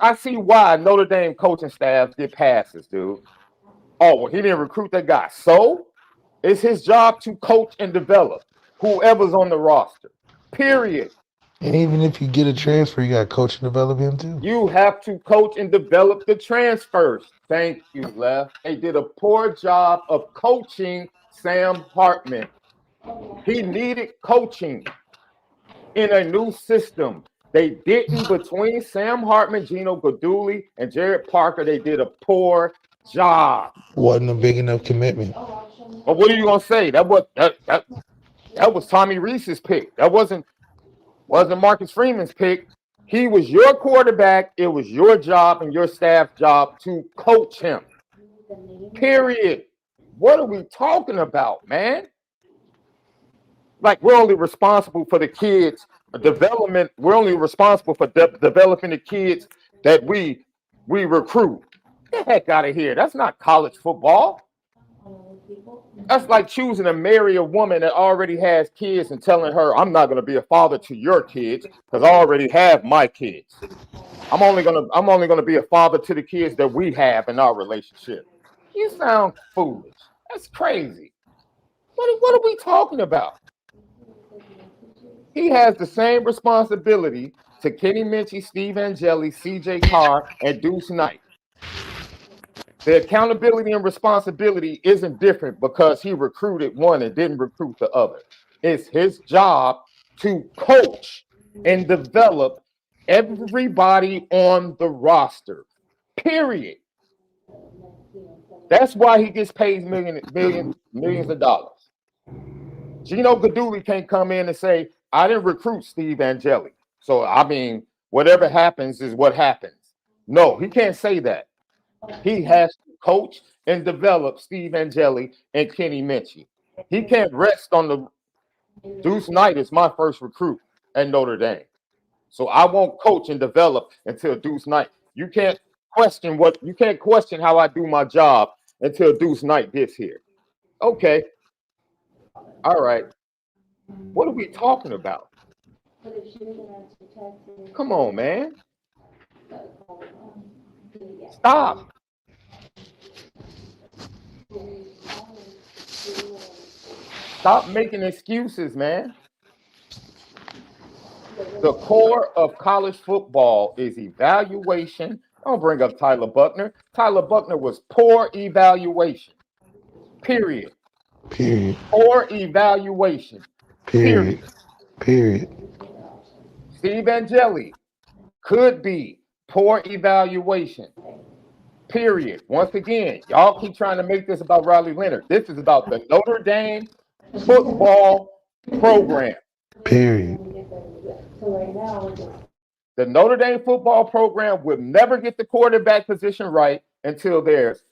I see why Notre Dame coaching staffs get passes, dude. Oh, well, he didn't recruit that guy. So it's his job to coach and develop whoever's on the roster. Period. And even if you get a transfer, you got to coach and develop him too. You have to coach and develop the transfers. Thank you, Left. They did a poor job of coaching Sam Hartman. He needed coaching in a new system. They didn't between Sam Hartman, Gino Guidugli, and Jared Parker. They did a poor job. Wasn't a big enough commitment. But what are you gonna say? That was Tommy Reese's pick. That wasn't Marcus Freeman's pick. He was your quarterback. It was your job and your staff job to coach him. Period. What are we talking about, man? Like, we're only responsible for the kids' development. We're only responsible for developing the kids that we recruit. Get the heck out of here. That's not college football. That's like choosing to marry a woman that already has kids and telling her, I'm not going to be a father to your kids because I already have my kids. I'm only going to be a father to the kids that we have in our relationship. You sound foolish. That's crazy. What are we talking about? He has the same responsibility to Kenny Minchie, Steve Angeli, CJ Carr, and Deuce Knight. The accountability and responsibility isn't different because he recruited one and didn't recruit the other. It's his job to coach and develop everybody on the roster. Period. That's why he gets paid millions of dollars. Gino Guidugli can't come in and say, I didn't recruit Steve Angeli. So, I mean, whatever happens is what happens. No, he can't say that. He has to coach and develop Steve Angeli and Kenny Minchie. He can't rest on the Deuce Knight is my first recruit at Notre Dame. So I won't coach and develop until Deuce Knight. You can't question how I do my job until Deuce Knight gets here. Okay. All right. What are we talking about? Come on, man. Stop. Stop making excuses, man. The core of college football is evaluation. Don't bring up Tyler Buckner. Tyler Buckner was poor evaluation. Period. Period. Poor evaluation. Period. Period. Period. Steve Angeli could be poor evaluation. Period. Once again, y'all keep trying to make this about Riley Leonard. This is about the Notre Dame football program. Period. The Notre Dame football program will never get the quarterback position right until there's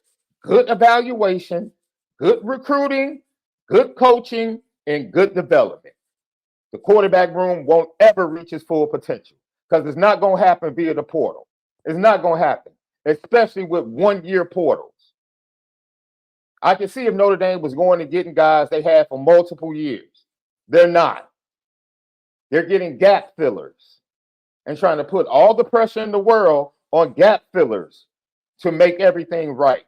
good evaluation, good recruiting, good coaching, and good development. The quarterback room won't ever reach its full potential because it's not going to happen via the portal. It's not going to happen, especially with one-year portals. I can see if Notre Dame was going and getting guys they had for multiple years. They're not. They're getting gap fillers and trying to put all the pressure in the world on gap fillers to make everything right.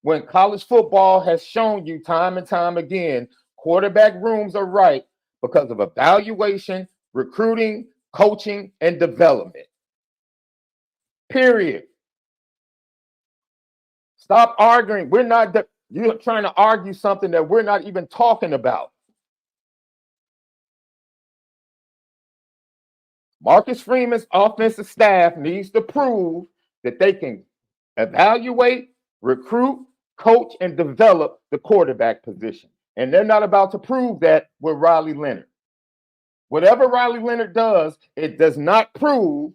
When college football has shown you time and time again, quarterback rooms are right because of evaluation, recruiting, coaching, and development. Period. Stop arguing. You're trying to argue something that we're not even talking about. Marcus Freeman's offensive staff needs to prove that they can evaluate, recruit, coach, and develop the quarterback position. And they're not about to prove that with Riley Leonard. Whatever Riley Leonard does, it does not prove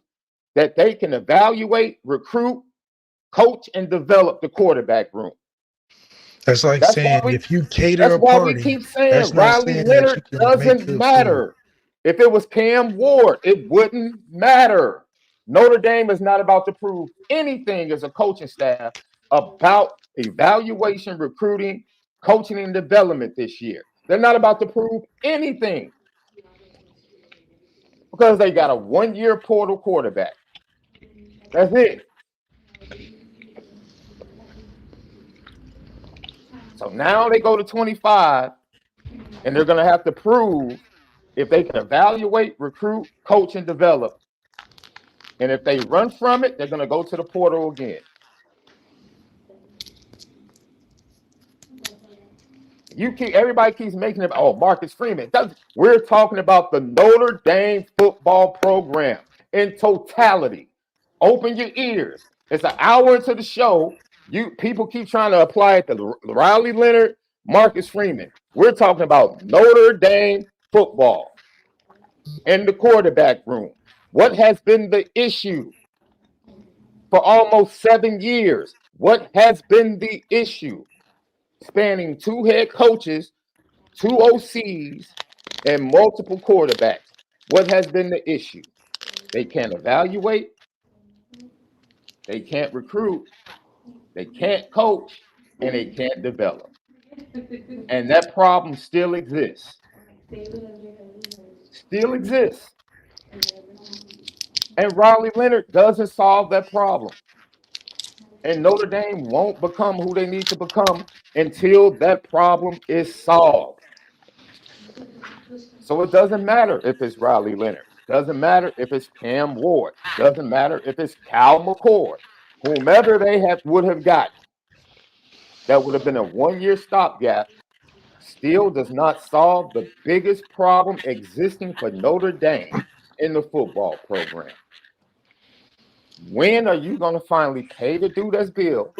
that they can evaluate, recruit, coach, and develop the quarterback room. That's like saying if you cater That's a why party, we keep saying that's not Riley saying Leonard that you can doesn't make matter. If it was Cam Ward, it wouldn't matter. Notre Dame is not about to prove anything as a coaching staff about evaluation, recruiting, coaching, and development this year. They're not about to prove anything because they got a one-year portal quarterback. That's it. So now they go to 25, and they're going to have to prove if they can evaluate, recruit, coach, and develop. And if they run from it, they're going to go to the portal again. Everybody keeps making it, oh, Marcus Freeman. We're talking about the Notre Dame football program in totality. Open your ears. It's an hour into the show. People keep trying to apply it to Riley Leonard, Marcus Freeman. We're talking about Notre Dame football and the quarterback room. What has been the issue for almost 7 years? What has been the issue? Spanning 2 head coaches, 2 OCs, and multiple quarterbacks. What has been the issue? They can't evaluate, they can't recruit, they can't coach, and they can't develop. And that problem still exists. Still exists. And Riley Leonard doesn't solve that problem. And Notre Dame won't become who they need to become until that problem is solved. So it doesn't matter if it's Riley Leonard. Doesn't matter if it's Cam Ward. Doesn't matter if it's Cal McCord. Whomever they would have gotten, that would have been a one-year stopgap, still does not solve the biggest problem existing for Notre Dame in the football program. When are you going to finally pay the dude that's bill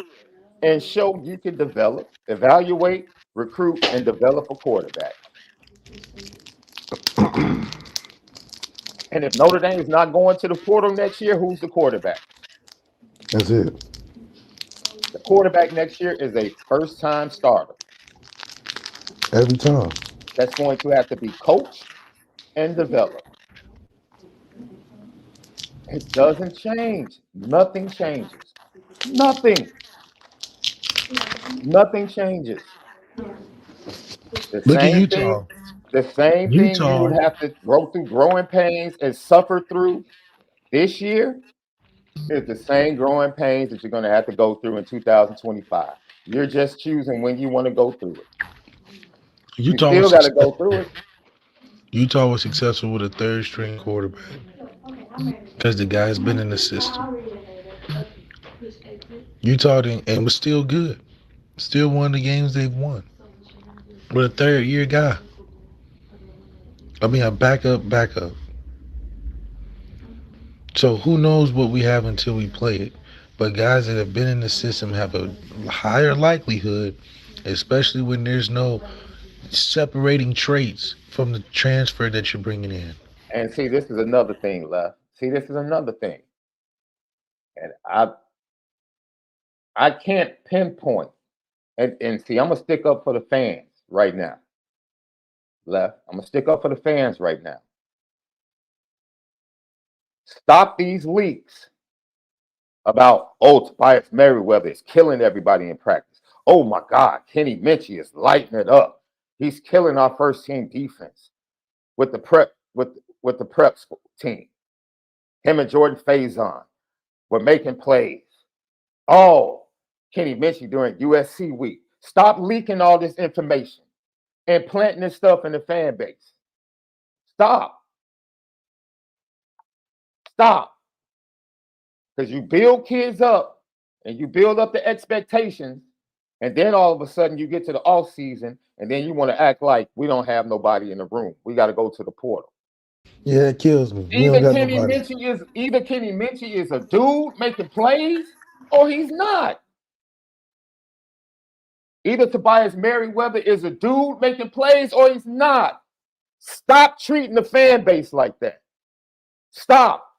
and show you can develop, evaluate, recruit, and develop a quarterback? And if Notre Dame is not going to the portal next year, who's the quarterback? That's it. The quarterback next year is a first-time starter. Every time. That's going to have to be coached and developed. It doesn't change. Nothing changes. Nothing. Nothing changes. The Look at same thing, Utah. the same thing you would Utah, have to go through growing pains and suffer through this year is the same growing pains that you're going to have to go through in 2025. You're just choosing when you want to go through it. You Utah still was got to go through it. Utah was successful with a third string quarterback because the guy's been in the system. Utah didn't, and was still good. Still won the games they've won with a third year guy. I mean, a backup. So who knows what we have until we play it. But guys that have been in the system have a higher likelihood, especially when there's no separating traits from the transfer that you're bringing in. And see, this is another thing, left. See, this is another thing. And I can't pinpoint. And see, I'm gonna stick up for the fans right now. Left. I'm gonna stick up for the fans right now. Stop these leaks about Tobias Merriweather is killing everybody in practice. Oh my God, Kenny Minchie is lighting it up. He's killing our first team defense with the prep team. Him and Jordan Faison were making plays. Oh, Kenny Minchie during USC week. Stop leaking all this information and planting this stuff in the fan base. Stop. Stop. Because you build kids up and you build up the expectations, and then all of a sudden you get to the off season, and then you want to act like we don't have nobody in the room. We got to go to the portal. Yeah, it kills me. We don't got nobody. Either Kenny Minchie is a dude making plays, or he's not. Either Tobias Merriweather is a dude making plays, or he's not. Stop treating the fan base like that. Stop.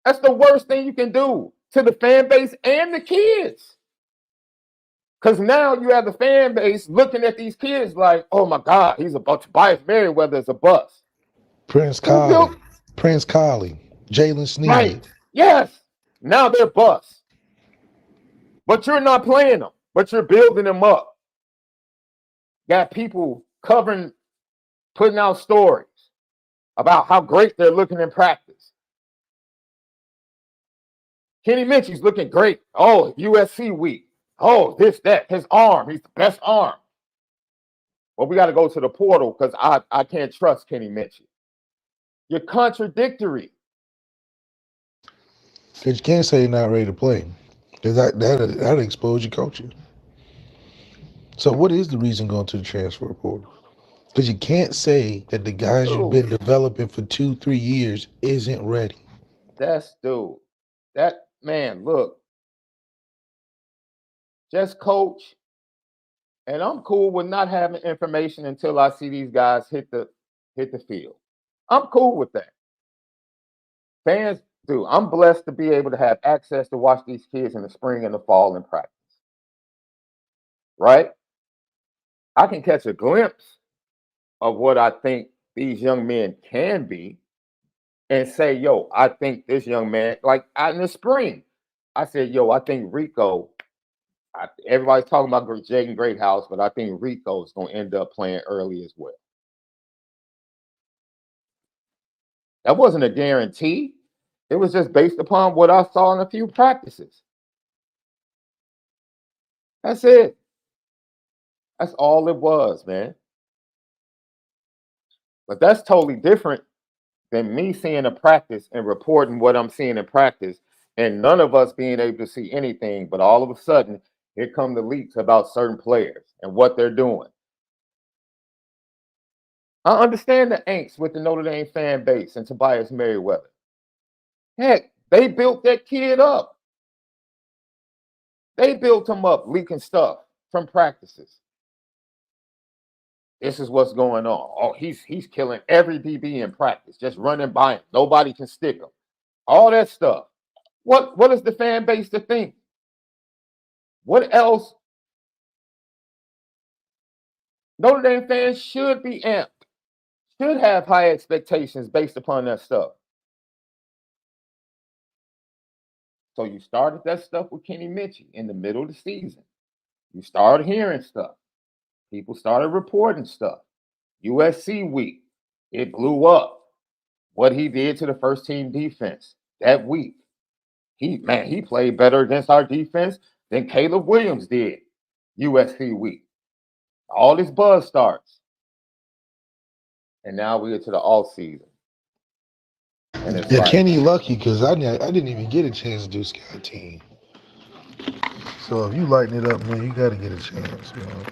That's the worst thing you can do to the fan base and the kids. Because now you have the fan base looking at these kids like, oh my God, Tobias Merriweather is a bust. Prince Collie, Jalen Sneed. Right. Yes. Now they're busts. But you're not playing them, but you're building them up. Got people putting out stories about how great they're looking in practice. Kenny Minchie's looking great. Oh, USC week. Oh, this, that, his arm. He's the best arm. Well, we got to go to the portal because I can't trust Kenny Minchie. You're contradictory. Because you can't say you're not ready to play. Because that'll expose your coaching. So what is the reason going to the transfer portal? Because you can't say that the guys you've been developing for 2-3 years isn't ready. That man, look, just coach. And I'm cool with not having information until I see these guys hit the field. I'm cool with that. Fans do. I'm blessed to be able to have access to watch these kids in the spring and the fall in practice. Right? I can catch a glimpse of what I think these young men can be and say, yo, I think this young man, like in the spring, I said, yo, I think Rico, everybody's talking about Jaden Greathouse, but I think Rico is going to end up playing early as well. That wasn't a guarantee. It was just based upon what I saw in a few practices. That's it. That's all it was, man. But that's totally different than me seeing a practice and reporting what I'm seeing in practice, and none of us being able to see anything. But all of a sudden, here come the leaks about certain players and what they're doing. I understand the angst with the Notre Dame fan base and Tobias Merriweather. Heck, they built that kid up. They built him up, leaking stuff from practices. This is what's going on. Oh, he's killing every DB in practice, just running by him. Nobody can stick him. All that stuff. What is the fan base to think? What else? Notre Dame fans should be amped, should have high expectations based upon that stuff. So you started that stuff with Kenny Minchie in the middle of the season. You started hearing stuff. People started reporting stuff. USC week, it blew up. What he did to the first team defense that week. He played better against our defense than Caleb Williams did USC week. All this buzz starts. And now we get to the off season. And it's Yeah, like, Kenny lucky because I didn't even get a chance to do scout team. So if you lighten it up, man, you got to get a chance, man.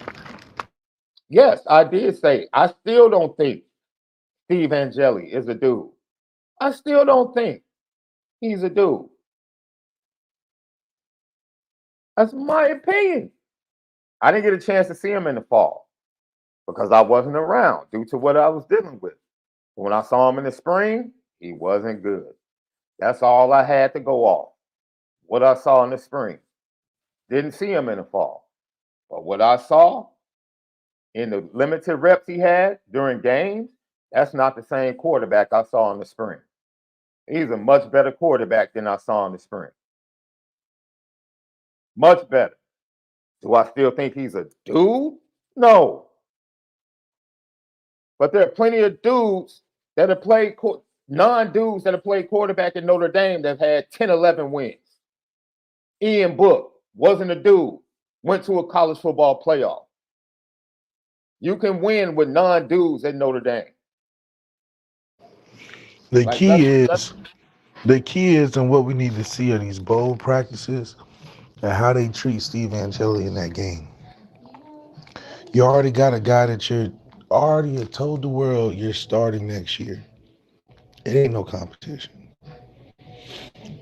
yes, I did say I still don't think Steve Angeli is a dude. I still don't think he's a dude. That's my opinion. I didn't get a chance to see him in the fall because I wasn't around due to what I was dealing with. But when I saw him in the spring, he wasn't good. That's all I had to go off. What I saw in the spring. Didn't see him in the fall. But what I saw in the limited reps he had during games, that's not the same quarterback I saw in the spring. He's a much better quarterback than I saw in the spring. Much better. Do I still think he's a dude? No. But there are plenty of dudes that have played, non-dudes that have played quarterback in Notre Dame that have had 10, 11 wins. Ian Book wasn't a dude, went to a college football playoff. You can win with non-dudes at Notre Dame. The Like key let's is the key is, and what we need to see are these bold practices and how they treat Steve Angeli in that game. You already got a guy that you're already told the world you're starting next year. It ain't no competition.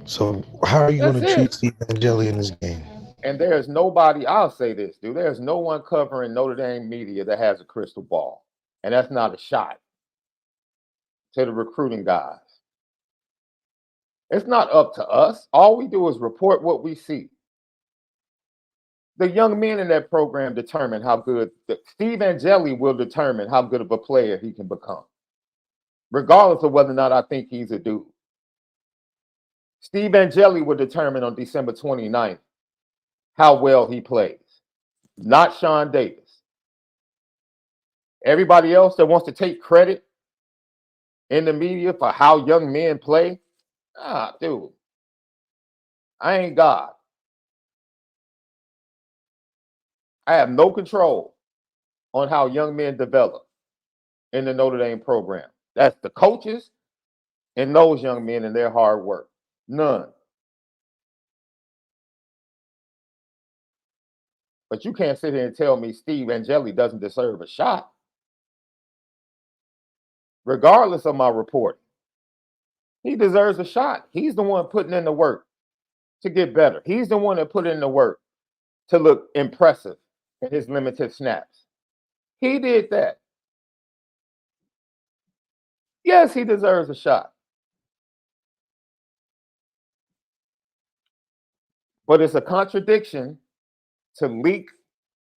So how are you going that's to treat it. Steve Angeli in this game? And there's nobody, I'll say this, dude. There's no one covering Notre Dame media that has a crystal ball. And that's not a shot to the recruiting guys. It's not up to us. All we do is report what we see. The young men in that program determine how good, Steve Angeli will determine how good of a player he can become, regardless of whether or not I think he's a dude. Steve Angeli will determine on December 29th how well he plays, not Sean Davis. Everybody else that wants to take credit in the media for how young men play, dude, I ain't God. I have no control on how young men develop in the Notre Dame program. That's the coaches and those young men and their hard work. None. But you can't sit here and tell me Steve Angeli doesn't deserve a shot, regardless of my reporting. He deserves a shot. He's the one putting in the work to get better. He's the one that put in the work to look impressive in his limited snaps. He did that. Yes, he deserves a shot. But it's a contradiction to leak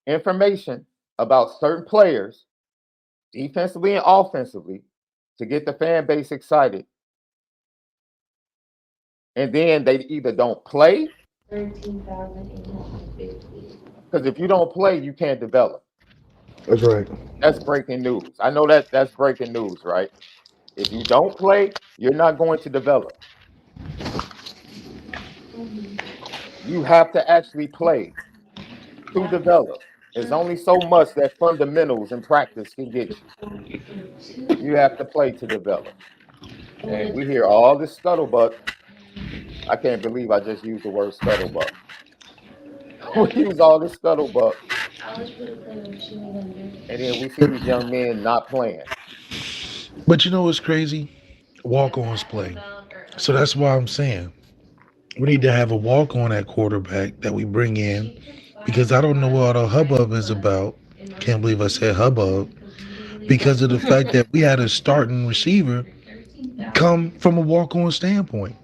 information about certain players, defensively and offensively, to get the fan base excited. And then they either don't play, 13,850. Because if you don't play, you can't develop. That's right. That's breaking news. I know that's breaking news, right? If you don't play, you're not going to develop. You have to actually play to develop. There's only so much that fundamentals and practice can get you. You have to play to develop. And we hear all this scuttlebutt. I can't believe I just used the word scuttlebutt. We use all this scuttlebutt, and then we see these young men not playing. But you know what's crazy? Walk-ons play. So that's why I'm saying we need to have a walk-on at quarterback that we bring in because I don't know what all the hubbub is about. Can't believe I said hubbub because of the fact that we had a starting receiver come from a walk-on standpoint.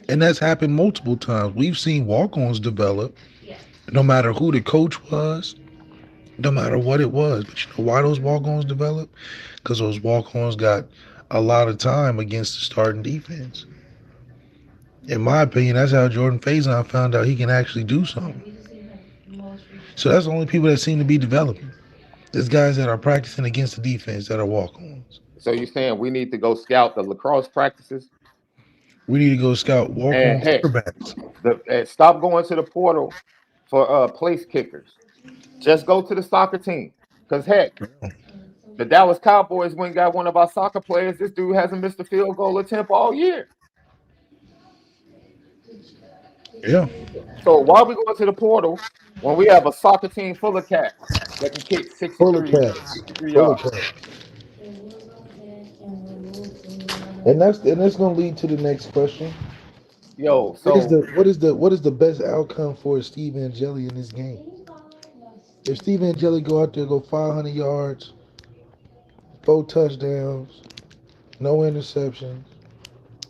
And that's happened multiple times. We've seen walk-ons develop no matter who the coach was, no matter what it was. But you know why those walk-ons develop? Because those walk-ons got a lot of time against the starting defense. In my opinion, that's how Jordan Faison found out he can actually do something. So that's the only people that seem to be developing. There's guys that are practicing against the defense that are walk-ons. So you're saying we need to go scout the lacrosse practices We need to go scout and walk-on heck, quarterbacks. stop going to the portal for place kickers. Just go to the soccer team. Cause heck, the Dallas Cowboys went and got one of our soccer players. This dude hasn't missed a field goal attempt all year. Yeah. So why are we going to the portal when we have a soccer team full of cats that can kick Full of 63, cats. 63 Full of yards? cats. And that's gonna lead to the next question. Yo, What is so the best outcome for Steve Angeli in this game? If Steve Angeli go out there, go 500 yards, 4 touchdowns, no interceptions.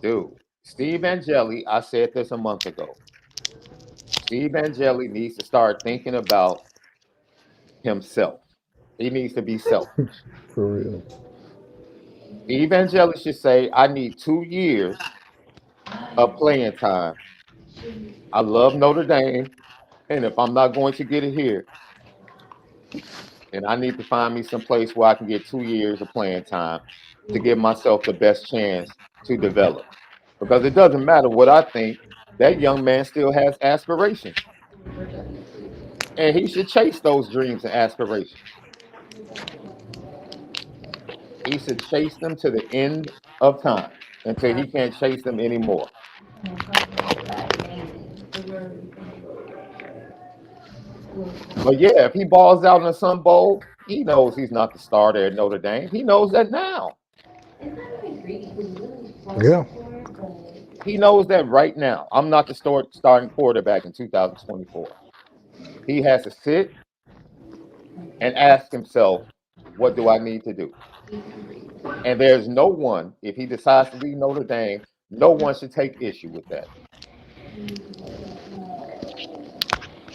dude, Steve Angeli, I said this a month ago. Steve Angeli needs to start thinking about himself. He needs to be selfish. For real. Steve Angeli should say, I need 2 years of playing time. I love Notre Dame. And if I'm not going to get it here, then I need to find me some place where I can get 2 years of playing time to give myself the best chance to develop. Because it doesn't matter what I think, that young man still has aspirations. And he should chase those dreams and aspirations. He should chase them to the end of time until he can't chase them anymore. But yeah, if he balls out in the Sun Bowl, he knows he's not the starter at Notre Dame. He knows that now. Yeah. He knows that right now. I'm not the starting quarterback in 2024. He has to sit and ask himself, what do I need to do? And there's no one, if he decides to leave Notre Dame, no one should take issue with that.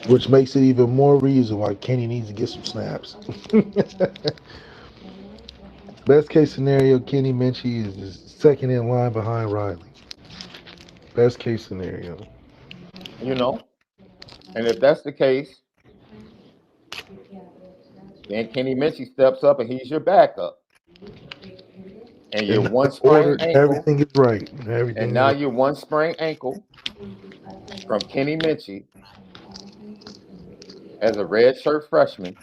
Which makes it even more reason why Kenny needs to get some snaps. Best case scenario, Kenny Minchie is the second in line behind Riley. Best case scenario. You know? And if that's the case, then Kenny Minchie steps up and he's your backup. And you're In one that sprained order, ankle, everything is right. and Everything is now right. you're one sprained ankle from Kenny Minchie as a redshirt freshman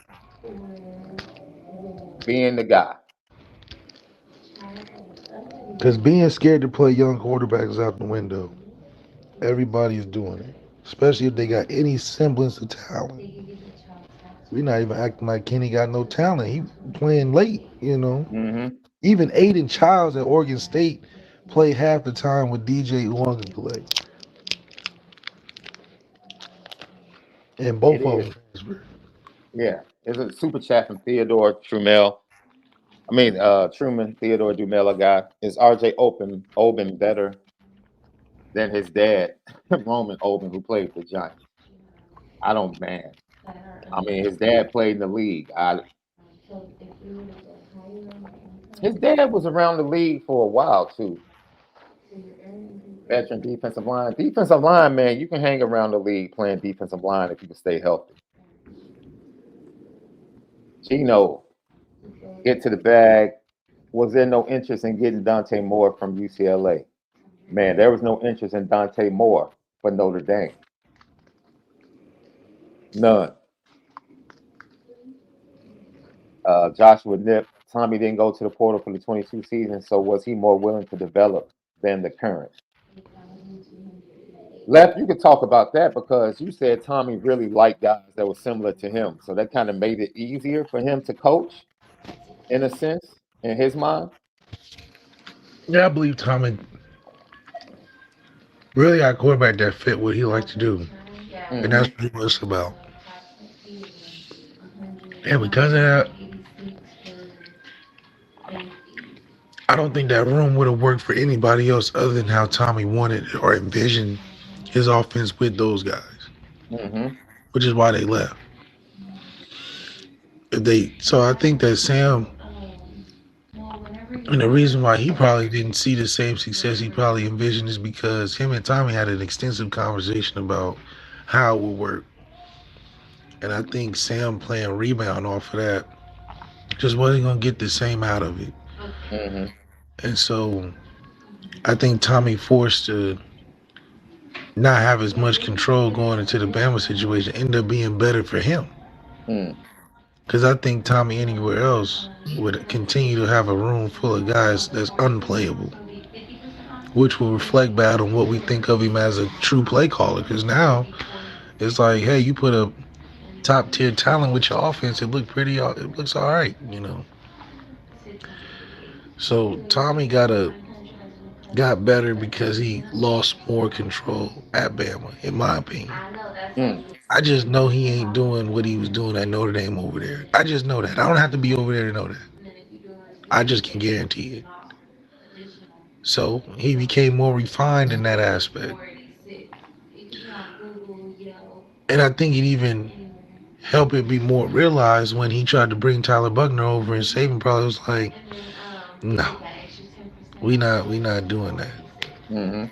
being the guy. Because being scared to play young quarterbacks is out the window. Everybody is doing it. Especially if they got any semblance of talent. We're not even acting like Kenny got no talent. He playing late. Mm-hmm. Even Aiden Childs at Oregon State played half the time with DJ Uwanga, and It both of is. them transferred. Yeah. It's a super chat from Theodore Trumel. Truman, Theodore Dumela guy. Is RJ Oben better than his dad, Roman Oben, who played for the Giants? I don't, man. I mean, his dad played in the league. His dad was around the league for a while too. Veteran defensive line. Defensive line, man, you can hang around the league playing defensive line if you can stay healthy. Gino, get to the bag. Was there no interest in getting Dante Moore from UCLA? Man, there was no interest in Dante Moore for Notre Dame. None. Joshua Nip, Tommy didn't go to the portal for the 22 season, so was he more willing to develop than the current? Left, you could talk about that because you said Tommy really liked guys that were similar to him. So that kind of made it easier for him to coach, in a sense, in his mind. Yeah, I believe Tommy really got a quarterback that fit what he liked to do. And that's Mm-hmm. what it was about. And because of that, I don't think that room would have worked for anybody else other than how Tommy wanted or envisioned his offense with those guys, Mm-hmm. which is why they left. So I think that Sam, and the reason why he probably didn't see the same success he probably envisioned is because him and Tommy had an extensive conversation about how it would work. And I think Sam playing rebound off of that Just wasn't gonna get the same out of it. Mm-hmm. And so I think Tommy forced to not have as much control going into the Bama situation ended up being better for him. Mm. Because I think Tommy anywhere else would continue to have a room full of guys that's unplayable, which will reflect bad on what we think of him as a true play caller. Because now it's like, hey, you put a top tier talent with your offense, it looks all right, you know. So Tommy got better because he lost more control at Bama, in my opinion. Mm. I just know he ain't doing what he was doing at Notre Dame over there. I just know that. I don't have to be over there to know that. I just can guarantee it. So he became more refined in that aspect. And I think it even helped it be more realized when he tried to bring Tyler Buckner over and Saban probably was like, no, we not doing that. Mm-hmm.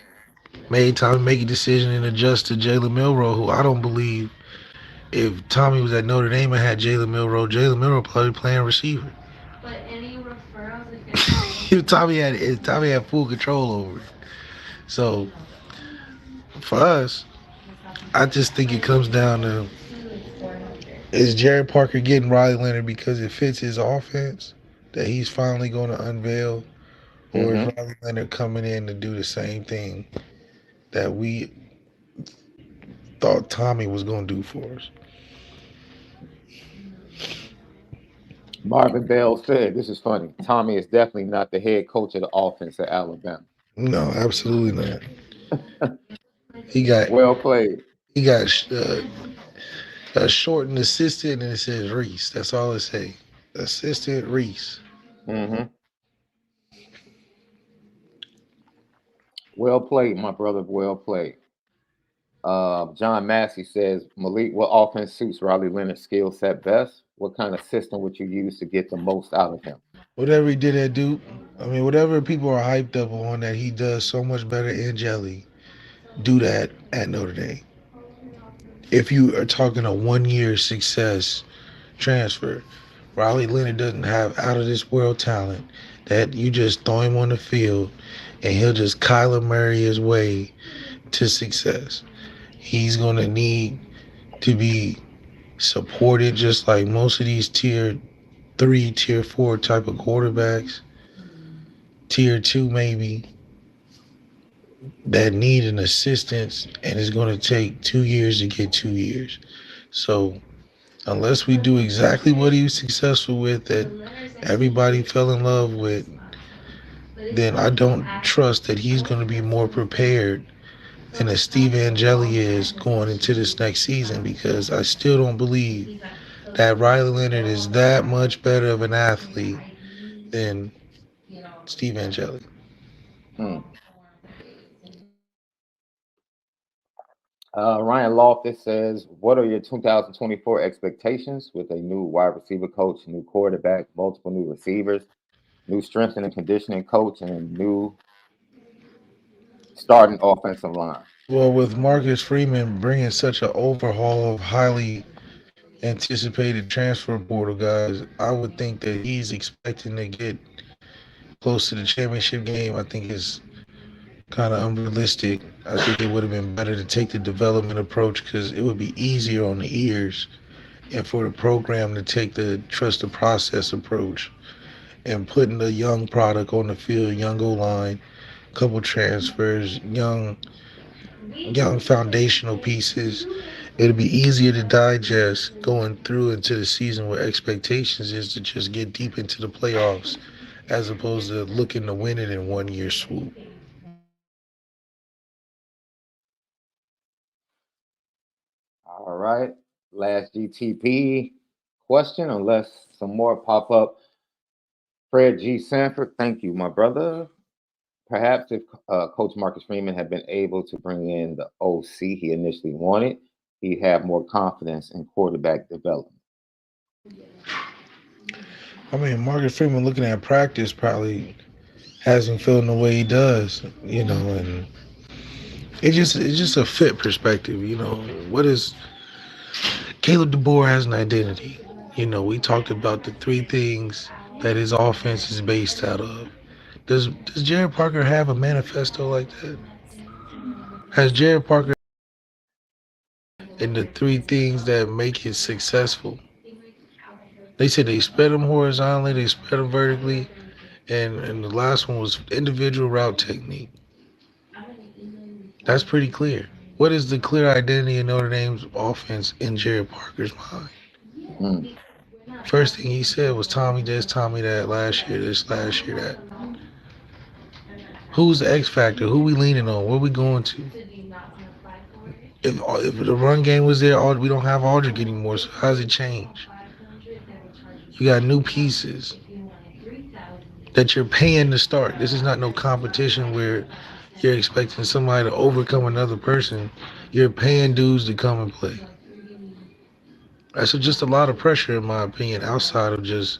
Made Tommy make a decision and adjust to Jalen Milroe, who I don't believe if Tommy was at Notre Dame and had Jalen Milroe probably playing receiver. If Tommy had full control over it. So for us, I just think it comes down to is Jared Parker getting Riley Leonard because it fits his offense that he's finally going to unveil, or is Mm-hmm. Riley Leonard coming in to do the same thing that we thought Tommy was going to do for us? Marvin Bell said, "This is funny. Tommy is definitely not the head coach of the offense at Alabama." No, absolutely not. He got Well played. he got a shortened assistant and it says Reese. That's all it say. Assistant Reese. Mm-hmm. Well played, my brother. Well played. John Massey says, Malik, what offense suits Riley Leonard's skill set best? What kind of system would you use to get the most out of him? Whatever he did at Duke, I mean, whatever people are hyped up on that he does so much better in Jelly, do that at Notre Dame. If you are talking a 1 year success transfer, Riley Leonard doesn't have out of this world talent that you just throw him on the field and he'll just Kyler Murray his way to success. He's going to need to be supported just like most of these tier 3, tier 4 type of quarterbacks, tier 2 maybe, that need an assistance and it's going to take 2 years to get 2 years. So unless we do exactly what he was successful with that everybody fell in love with, then I don't trust that he's going to be more prepared than a Steve Angeli is going into this next season because I still don't believe that Riley Leonard is that much better of an athlete than Steve Angeli. Hmm. Ryan Loftus says, what are your 2024 expectations with a new wide receiver coach, new quarterback, multiple new receivers, new strength and conditioning coach, and a new starting offensive line? Well, with Marcus Freeman bringing such an overhaul of highly anticipated transfer portal guys, I would think that he's expecting to get close to the championship game. I think it's kind of unrealistic. I think it would have been better to take the development approach because it would be easier on the ears and for the program to take the trust the process approach and putting the young product on the field, young O line, couple transfers, young foundational pieces. It'll be easier to digest going through into the season where expectations is to just get deep into the playoffs as opposed to looking to win it in 1 year swoop. All right. Last GTP question, unless some more pop up. Fred G. Sanford, thank you, my brother. Perhaps if Coach Marcus Freeman had been able to bring in the OC he initially wanted, he'd have more confidence in quarterback development. I mean, Marcus Freeman looking at practice probably has him feeling the way he does, and it's just a fit perspective. What is Caleb DeBoer has an identity. We talked about the three things that his offense is based out of. Does Jared Parker have a manifesto like that? Has Jared Parker in the three things that make it successful? They said they spread them horizontally, they spread them vertically, and the last one was individual route technique. That's pretty clear. What is the clear identity of Notre Dame's offense in Jared Parker's mind? Mm. First thing he said was Tommy this, Tommy that, last year this, last year that. Who's the X factor? Who we leaning on? Where we going to? If the run game was there, we don't have Aldrich anymore. So how's it change? You got new pieces that you're paying to start. This is not no competition where you're expecting somebody to overcome another person. You're paying dudes to come and play. That's just a lot of pressure, in my opinion, outside of just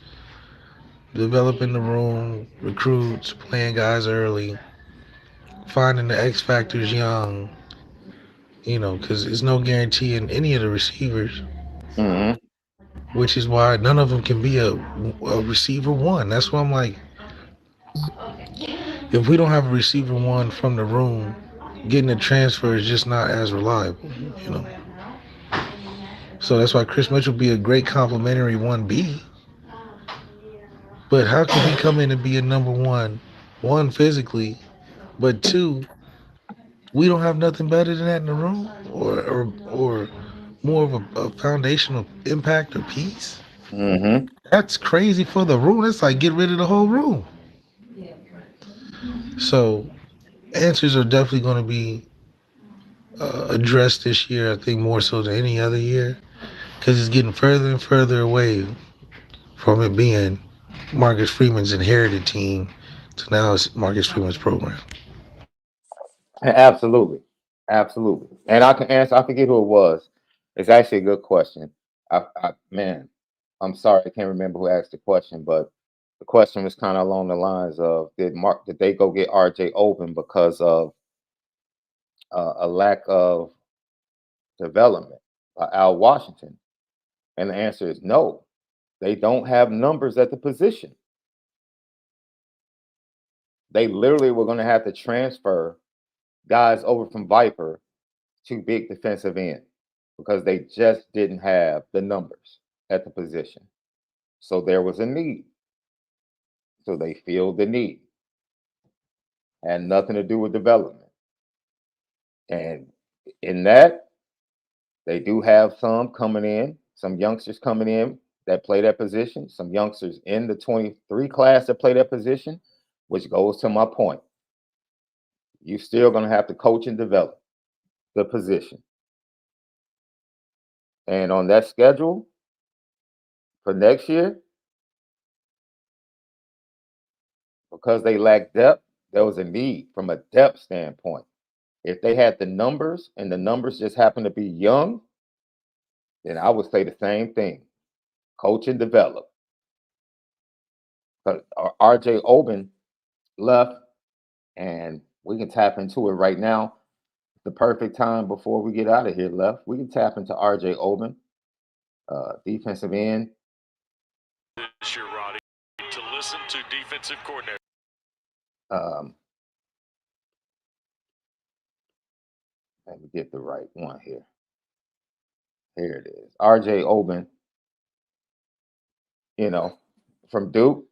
developing the room, recruits, playing guys early, finding the X factors young. Because there's no guarantee in any of the receivers, Mm-hmm. which is why none of them can be a receiver one. That's why I'm like, if we don't have a receiver one from the room, getting a transfer is just not as reliable, you know. So that's why Chris Mitchell would be a great complimentary 1B. But how can he come in and be a number one physically, but two, we don't have nothing better than that in the room, or more of a foundational impact or piece? Mm-hmm. That's crazy for the room. It's like get rid of the whole room. So answers are definitely going to be addressed this year. I think more so than any other year because it's getting further and further away from it being Marcus Freeman's inherited team to now it's Marcus Freeman's program. Absolutely. Absolutely. And I can answer, I forget who it was. It's actually a good question. Man, I'm sorry, I can't remember who asked the question, but the question was kind of along the lines of did they go get RJ Oben because of a lack of development by Al Washington? And the answer is no. They don't have numbers at the position. They literally were going to have to transfer guys over from Viper to big defensive end because they just didn't have the numbers at the position. So there was a need. So they filled the need. Had nothing to do with development. And in that, they do have some coming in, some youngsters coming in that play that position, some youngsters in the 23 class that play that position, which goes to my point. You're still going to have to coach and develop the position. And on that schedule for next year, because they lack depth, there was a need from a depth standpoint. If they had the numbers and the numbers just happen to be young, then I would say the same thing. Coach and develop. But RJ Oben left, and we can tap into it right now. The perfect time before we get out of here left. We can tap into RJ Oben, defensive end. This year, Roddy, to listen to defensive coordinator. Um, Let me get the right one here. Here it is. RJ Oben, from Duke.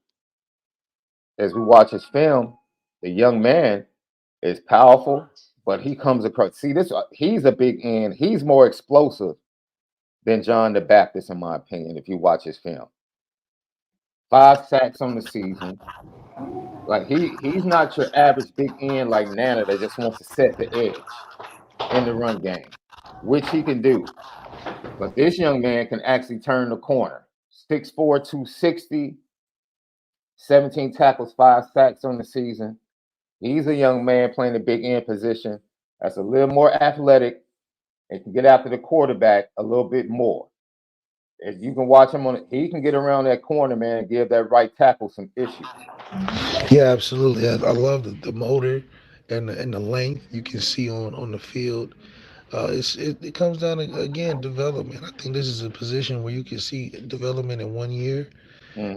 As we watch his film, the young man is powerful, but he comes across. See, he's a big end. He's more explosive than John the Baptist, in my opinion, if you watch his film. 5 sacks on the season. Like he's not your average big end like Nana that just wants to set the edge in the run game, which he can do. But this young man can actually turn the corner. 6'4", 260, 17 tackles, 5 sacks on the season. He's a young man playing the big end position that's a little more athletic and can get after the quarterback a little bit more. If you can watch him he can get around that corner, man, and give that right tackle some issues. Yeah, absolutely. I love the motor and the length you can see on the field. It comes down to, again, development. I think this is a position where you can see development in 1 year.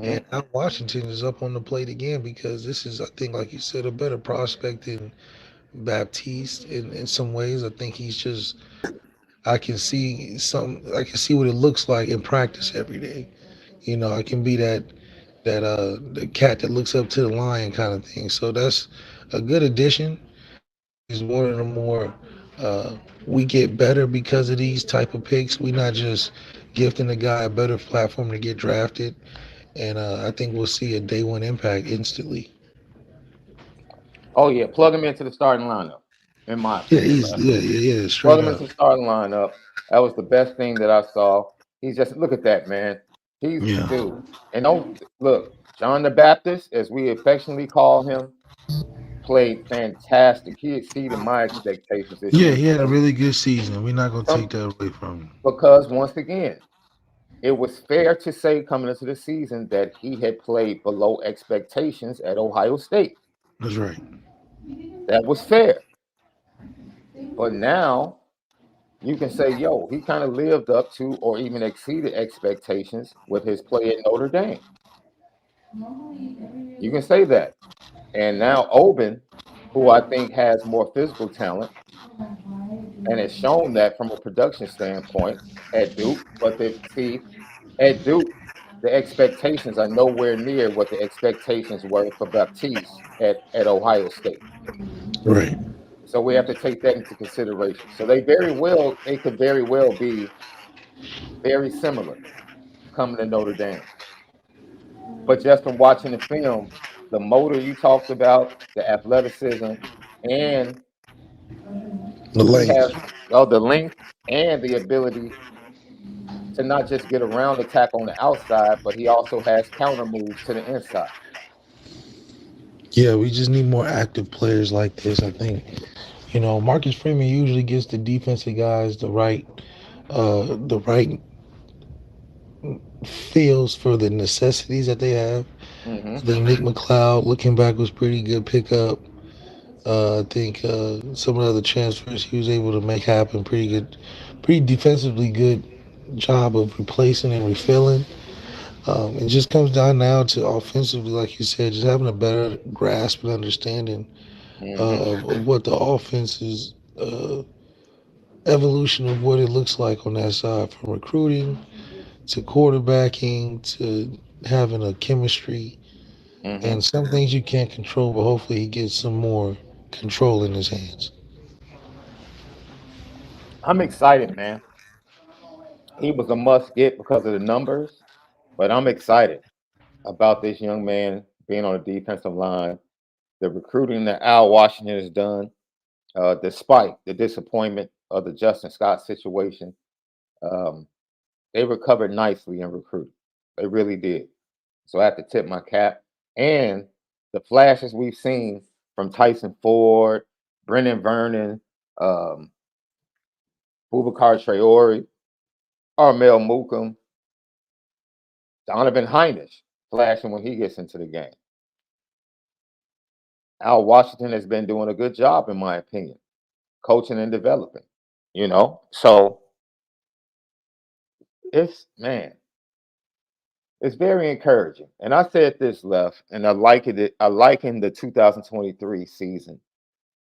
And Hmm. Al Washington is up on the plate again because this is, I think, like you said, a better prospect than Baptiste in some ways. I think he's just, I can see what it looks like in practice every day. I can be that the cat that looks up to the lion kind of thing. So that's a good addition. He's one of the more uh, we get better because of these type of picks. We not just gifting the guy a better platform to get drafted, and I think we'll see a day one impact instantly. Oh yeah, plug him into the starting lineup. In my Yeah, opinion, he's man. yeah, Plug straight him up. into the starting lineup. That was the best thing that I saw. He's just look at that man. He's Yeah, dude. And don't look, John the Baptist, as we affectionately call him, played fantastic. He exceeded my expectations this yeah, year he had a really good season. We're not gonna take Some, that away from him. because once again, it was fair to say coming into the season that he had played below expectations at Ohio State. That's right. That was fair. But now you can say, yo, he kind of lived up to or even exceeded expectations with his play at Notre Dame. You can say that. And now Oben, who I think has more physical talent and has shown that from a production standpoint at Duke, but see, at Duke, the expectations are nowhere near what the expectations were for Baptiste at Ohio State. Right. So we have to take that into consideration. So they could very well be very similar coming to Notre Dame. But just from watching the film, the motor you talked about, the athleticism, and The he has length. the length and the ability to not just get around attack on the outside, but he also has counter moves to the inside. Yeah, we just need more active players like this. I think Marcus Freeman usually gives the defensive guys the right feels for the necessities that they have. I Hmm. think Nick McLeod, looking back, was pretty good pickup. I think some of the other transfers he was able to make happen pretty good, pretty defensively good job of replacing and refilling. It just comes down now to offensively, like you said, just having a better grasp and understanding Hmm. of what the offense is, evolution of what it looks like on that side, from recruiting to quarterbacking to having a chemistry. Hmm. And some things you can't control, but hopefully he gets some more control in his hands. I'm excited, man. He was a must get because of the numbers, but I'm excited about this young man being on the defensive line. The recruiting that Al Washington has done, despite the disappointment of the Justin Scott situation, um, they recovered nicely in recruiting. They really did. So I have to tip my cap. And the flashes we've seen from Tyson Ford, Brennan Vernon, um, Bubakar Traore, Armel Mukum, Donovan Hinish flashing when he gets into the game. Al Washington has been doing a good job, in my opinion, coaching and developing. So it's man, it's very encouraging. And I said this left, and I likened the 2023 season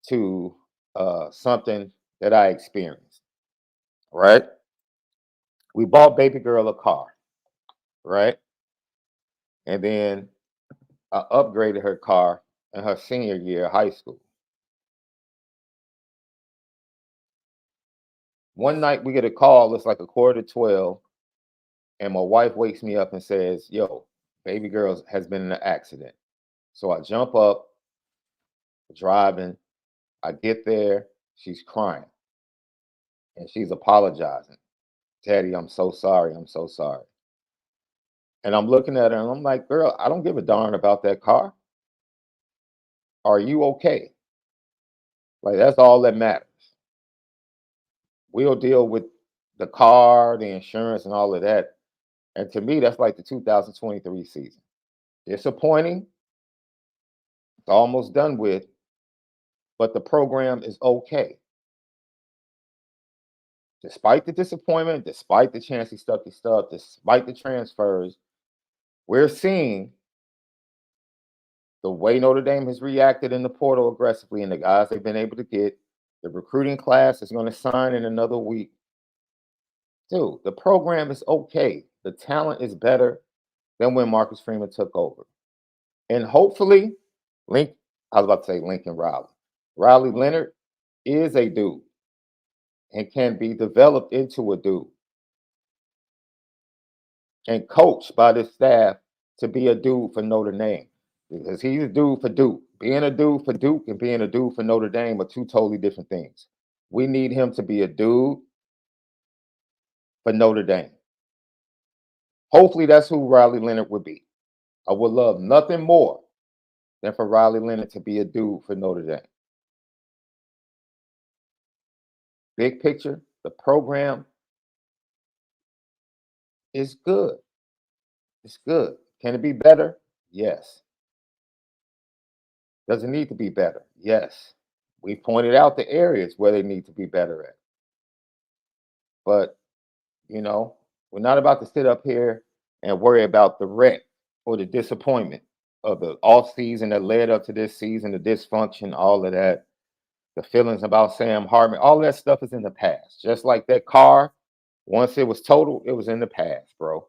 to something that I experienced. Right, we bought baby girl a car, right, and then I upgraded her car in her senior year of high school. One night we get a call. It's like a quarter to 12, and my wife wakes me up and says, "Yo, baby girl has been in an accident." So I jump up, driving. I get there. She's crying and she's apologizing. "Daddy, I'm so sorry. I'm so sorry." And I'm looking at her and I'm like, "Girl, I don't give a darn about that car. Are you okay?" Like, that's all that matters. We'll deal with the car, the insurance, and all of that. And to me, that's like the 2023 season. Disappointing. It's almost done with, but the program is okay. despite the disappointment, despite the chancy stucky stuff, despite the transfers, we're seeing the way Notre Dame has reacted in the portal aggressively and the guys they've been able to get. The recruiting class is going to sign in another week. Dude, the program is okay. The talent is better than when Marcus Freeman took over. And hopefully, I was about to say Lincoln Riley. Riley Leonard is a dude and can be developed into a dude and coached by this staff to be a dude for Notre Dame. Because he's a dude for Duke. Being a dude for Duke and being a dude for Notre Dame are two totally different things. We need him to be a dude for Notre Dame. Hopefully that's who Riley Leonard would be. I would love nothing more than for Riley Leonard to be a dude for Notre Dame. Big picture, the program is good. It's good. Can it be better? Yes. Does it need to be better? Yes. We pointed out the areas where they need to be better at. But, you know, we're not about to sit up here and worry about the wreck or the disappointment of the off season that led up to this season, the dysfunction, all of that, the feelings about Sam Hartman, all that stuff is in the past. Just like that car, once it was totaled, it was in the past, bro.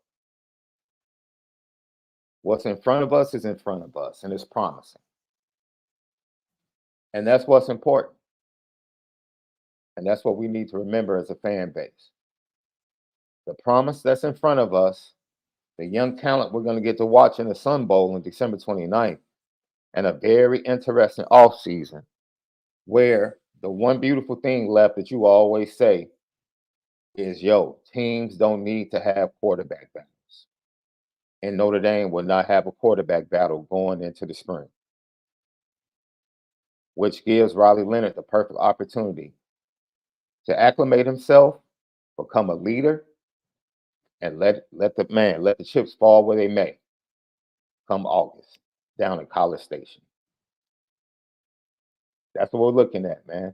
What's in front of us is in front of us, and it's promising. And that's what's important. And that's what we need to remember as a fan base. The promise that's in front of us, the young talent we're going to get to watch in the Sun Bowl on December 29th, and a very interesting offseason where the one beautiful thing left that you always say is, yo, teams don't need to have quarterback battles. And Notre Dame will not have a quarterback battle going into the spring, which gives Riley Leonard the perfect opportunity to acclimate himself, become a leader, and let the chips fall where they may come August down in College Station. That's what we're looking at, man.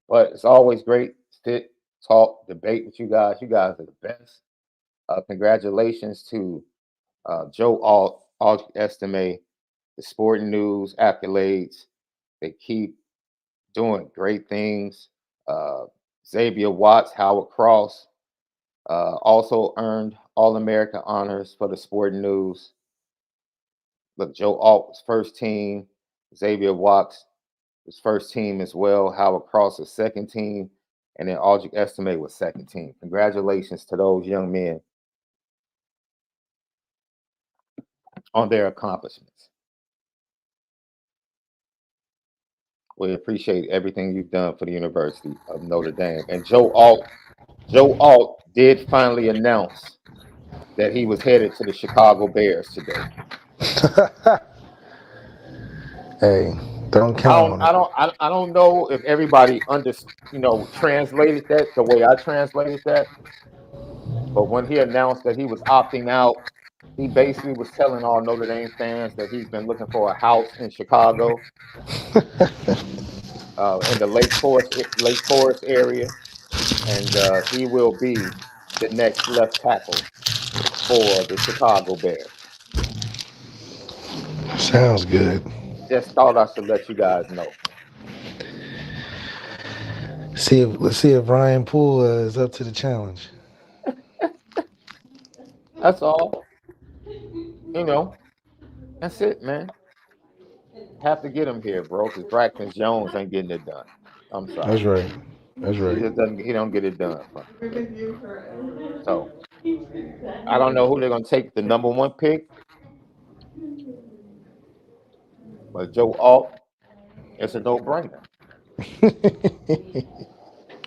But it's always great to sit, talk, debate with you guys. You guys are the best. Congratulations to Joe Alt Estime, the Sporting News accolades. They keep doing great things. Xavier Watts, Howard Cross, also earned All-American honors for the Sporting News. Look, Joe Alt's first team, Xavier Watts, his first team as well. Howard Cross was second team, and then Aldrich Estime was second team. Congratulations to those young men on their accomplishments. We appreciate everything you've done for the University of Notre Dame. And Joe Alt did finally announce that he was headed to the Chicago Bears today. Hey, don't count on it. I don't know if everybody translated that the way I translated that. But when he announced that he was opting out, he basically was telling all Notre Dame fans that he's been looking for a house in Chicago, in the Lake Forest area, and he will be the next left tackle for the Chicago Bears. Sounds good. Just thought I should let you guys know. Let's see if Ryan Poole is up to the challenge. That's all. That's it, man. Have to get him here, bro, because Braxton Jones ain't getting it done. I'm sorry. That's right. That's right. He don't get it done. So I don't know who they're gonna take the number one pick, but Joe Alt, it's a no-brainer.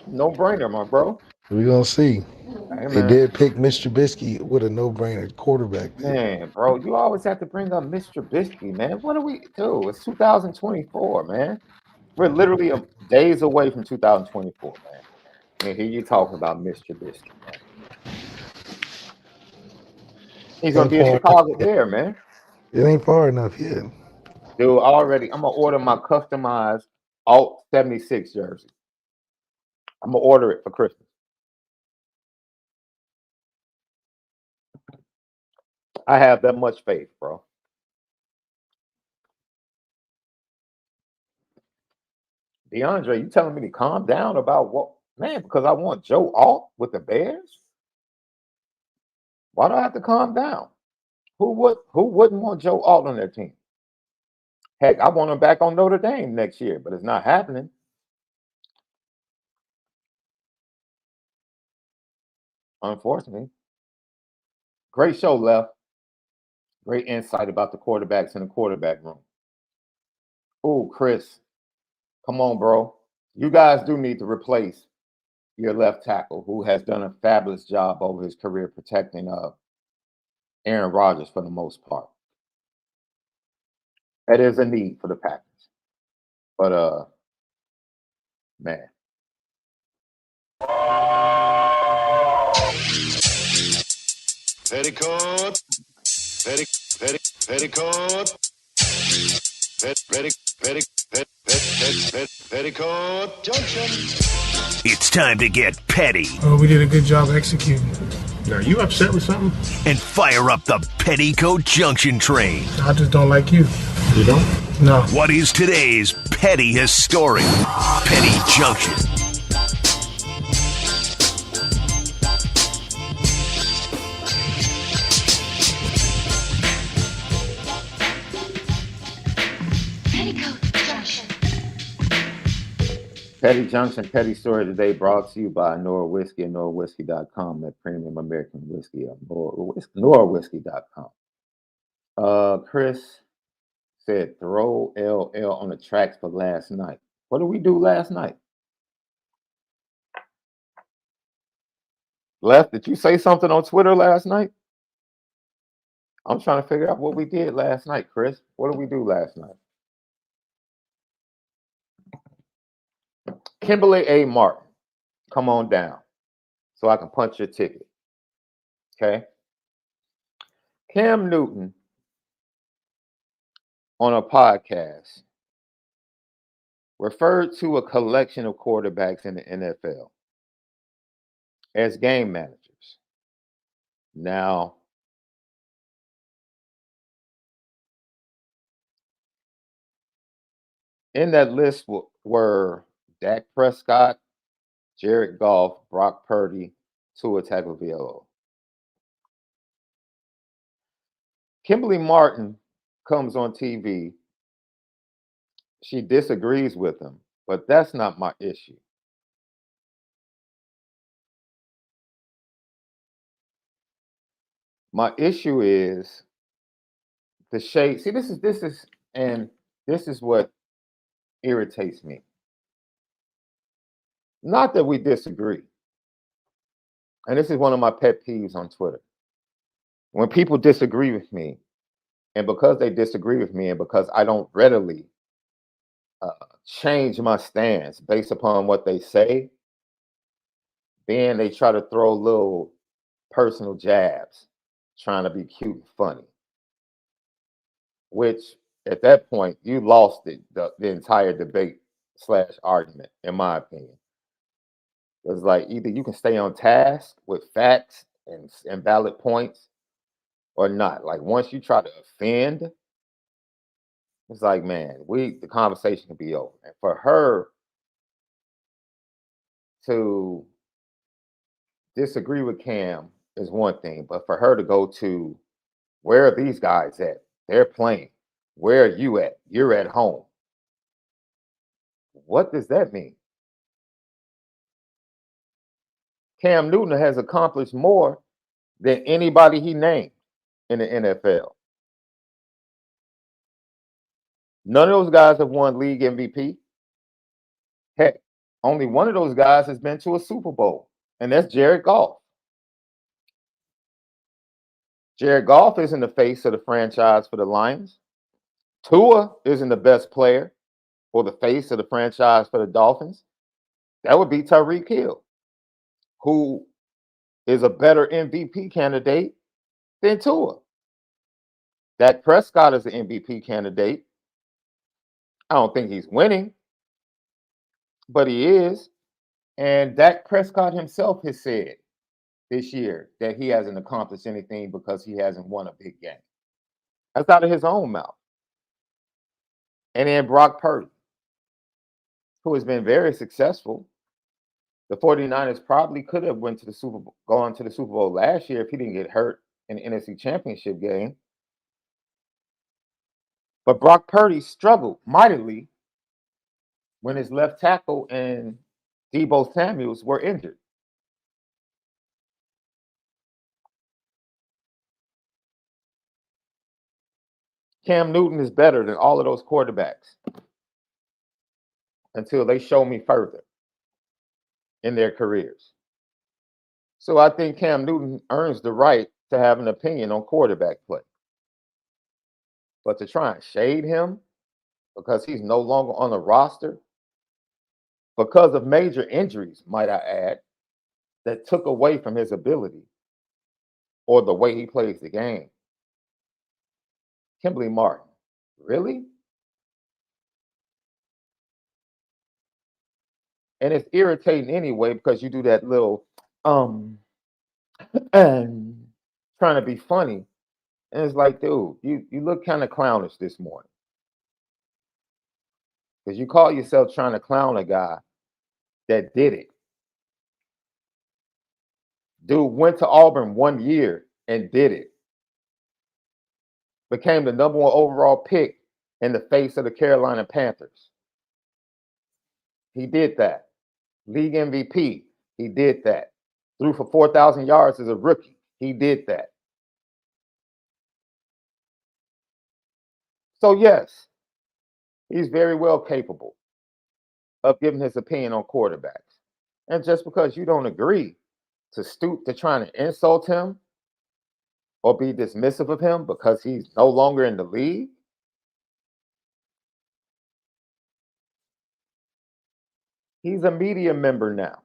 No-brainer, my bro. We're gonna see. Hey, They did pick Mr. Trubisky with a no-brainer quarterback pick. Man, bro, you always have to bring up Mr. Trubisky, man. What do we do? It's 2024, man. We're literally days away from 2024, man. And here you talking about Mr. Trubisky, man. He's gonna be a Chicago Bear, man. It ain't far enough yet. Dude, I'm gonna order my customized Alt 76 jersey. I'm gonna order it for Christmas. I have that much faith, bro. DeAndre, you telling me to calm down about what, man? Because I want Joe Alt with the Bears. Why do I have to calm down? Who wouldn't want Joe Alt on their team? Heck, I want him back on Notre Dame next year, but it's not happening. Unfortunately. Great show, Left. Great insight about the quarterbacks in the quarterback room. Oh, Chris, come on, bro. You guys do need to replace your left tackle, who has done a fabulous job over his career protecting Aaron Rodgers for the most part. That is a need for the Packers. But man. Petticoat, petticoat, petticoat junction. It's time to get petty. Oh, we did a good job executing. Are you upset with something? And fire up the Petticoat Junction train. I just don't like you. You don't? No. What is today's petty historic Petty Junction? Petty Junction, Petty Story today brought to you by Nora Whiskey and NoraWhiskey.com, that premium American whiskey of NoraWhiskey.com. Chris said, throw LL on the tracks for last night. What did we do last night? Left, did you say something on Twitter last night? I'm trying to figure out what we did last night, Chris. What did we do last night? Kimberly A. Martin, come on down so I can punch your ticket. Okay? Cam Newton on a podcast referred to a collection of quarterbacks in the NFL as game managers. Now, in that list were Dak Prescott, Jared Goff, Brock Purdy, Tua Tagovailoa. Kimberly Martin comes on TV. She disagrees with him, but that's not my issue. My issue is the shade. See, this is what irritates me. Not that we disagree. And this is one of my pet peeves on Twitter. When people disagree with me, and because they disagree with me, and because I don't readily change my stance based upon what they say, then they try to throw little personal jabs, trying to be cute and funny. Which, at that point, you lost the entire debate / argument, in my opinion. It's like either you can stay on task with facts and valid points or not. Like once you try to offend, it's like, man, the conversation can be over. And for her to disagree with Cam is one thing, but for her to go to, where are these guys at? They're playing. Where are you at? You're at home. What does that mean? Cam Newton has accomplished more than anybody he named in the NFL. None of those guys have won league MVP. Heck, only one of those guys has been to a Super Bowl, and that's Jared Goff. Jared Goff isn't the face of the franchise for the Lions. Tua isn't the best player or the face of the franchise for the Dolphins. That would be Tyreek Hill, who is a better MVP candidate than Tua. Dak Prescott is an MVP candidate. I don't think he's winning, but he is. And Dak Prescott himself has said this year that he hasn't accomplished anything because he hasn't won a big game. That's out of his own mouth. And then Brock Purdy, who has been very successful. The 49ers probably could have gone to the Super Bowl last year if he didn't get hurt in the NFC Championship game. But Brock Purdy struggled mightily when his left tackle and Deebo Samuels were injured. Cam Newton is better than all of those quarterbacks until they show me further in their careers. So I think Cam Newton earns the right to have an opinion on quarterback play. But to try and shade him because he's no longer on the roster, because of major injuries, might I add, that took away from his ability or the way he plays the game. Kimberly Martin, really? And it's irritating anyway because you do that little and trying to be funny. And it's like, dude, you look kind of clownish this morning. Because you call yourself trying to clown a guy that did it. Dude went to Auburn 1 year and did it. Became the #1 overall pick in the face of the Carolina Panthers. He did that. League MVP. He did that. Threw for 4,000 yards as a rookie. He did that. So yes, he's very well capable of giving his opinion on quarterbacks. And just because you don't agree to stoop to trying to insult him or be dismissive of him because he's no longer in the league, he's a media member now.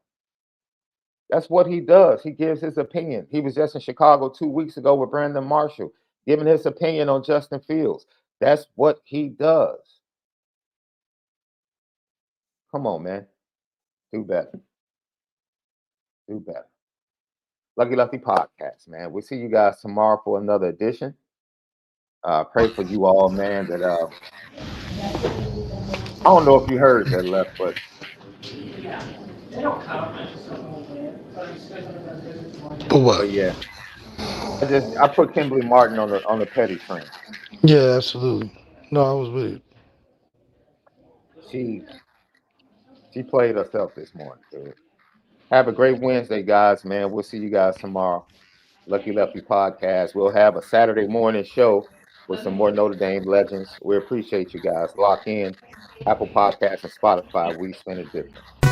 That's what he does. He gives his opinion. He was just in Chicago 2 weeks ago with Brandon Marshall, giving his opinion on Justin Fields. That's what he does. Come on, man. Do better. Do better. Lucky Lefty Podcast, man. We'll see you guys tomorrow for another edition. Pray for you all, man. That I don't know if you heard that left, but What? yeah. I put Kimberly Martin on the petty train. Yeah, absolutely. No, I was with it. She played herself this morning, dude. Have a great Wednesday, guys, man. We'll see you guys tomorrow. Lucky Lefty Podcast. We'll have a Saturday morning show with some more Notre Dame legends. We appreciate you guys. Lock in. Apple Podcasts and Spotify. We spin it different.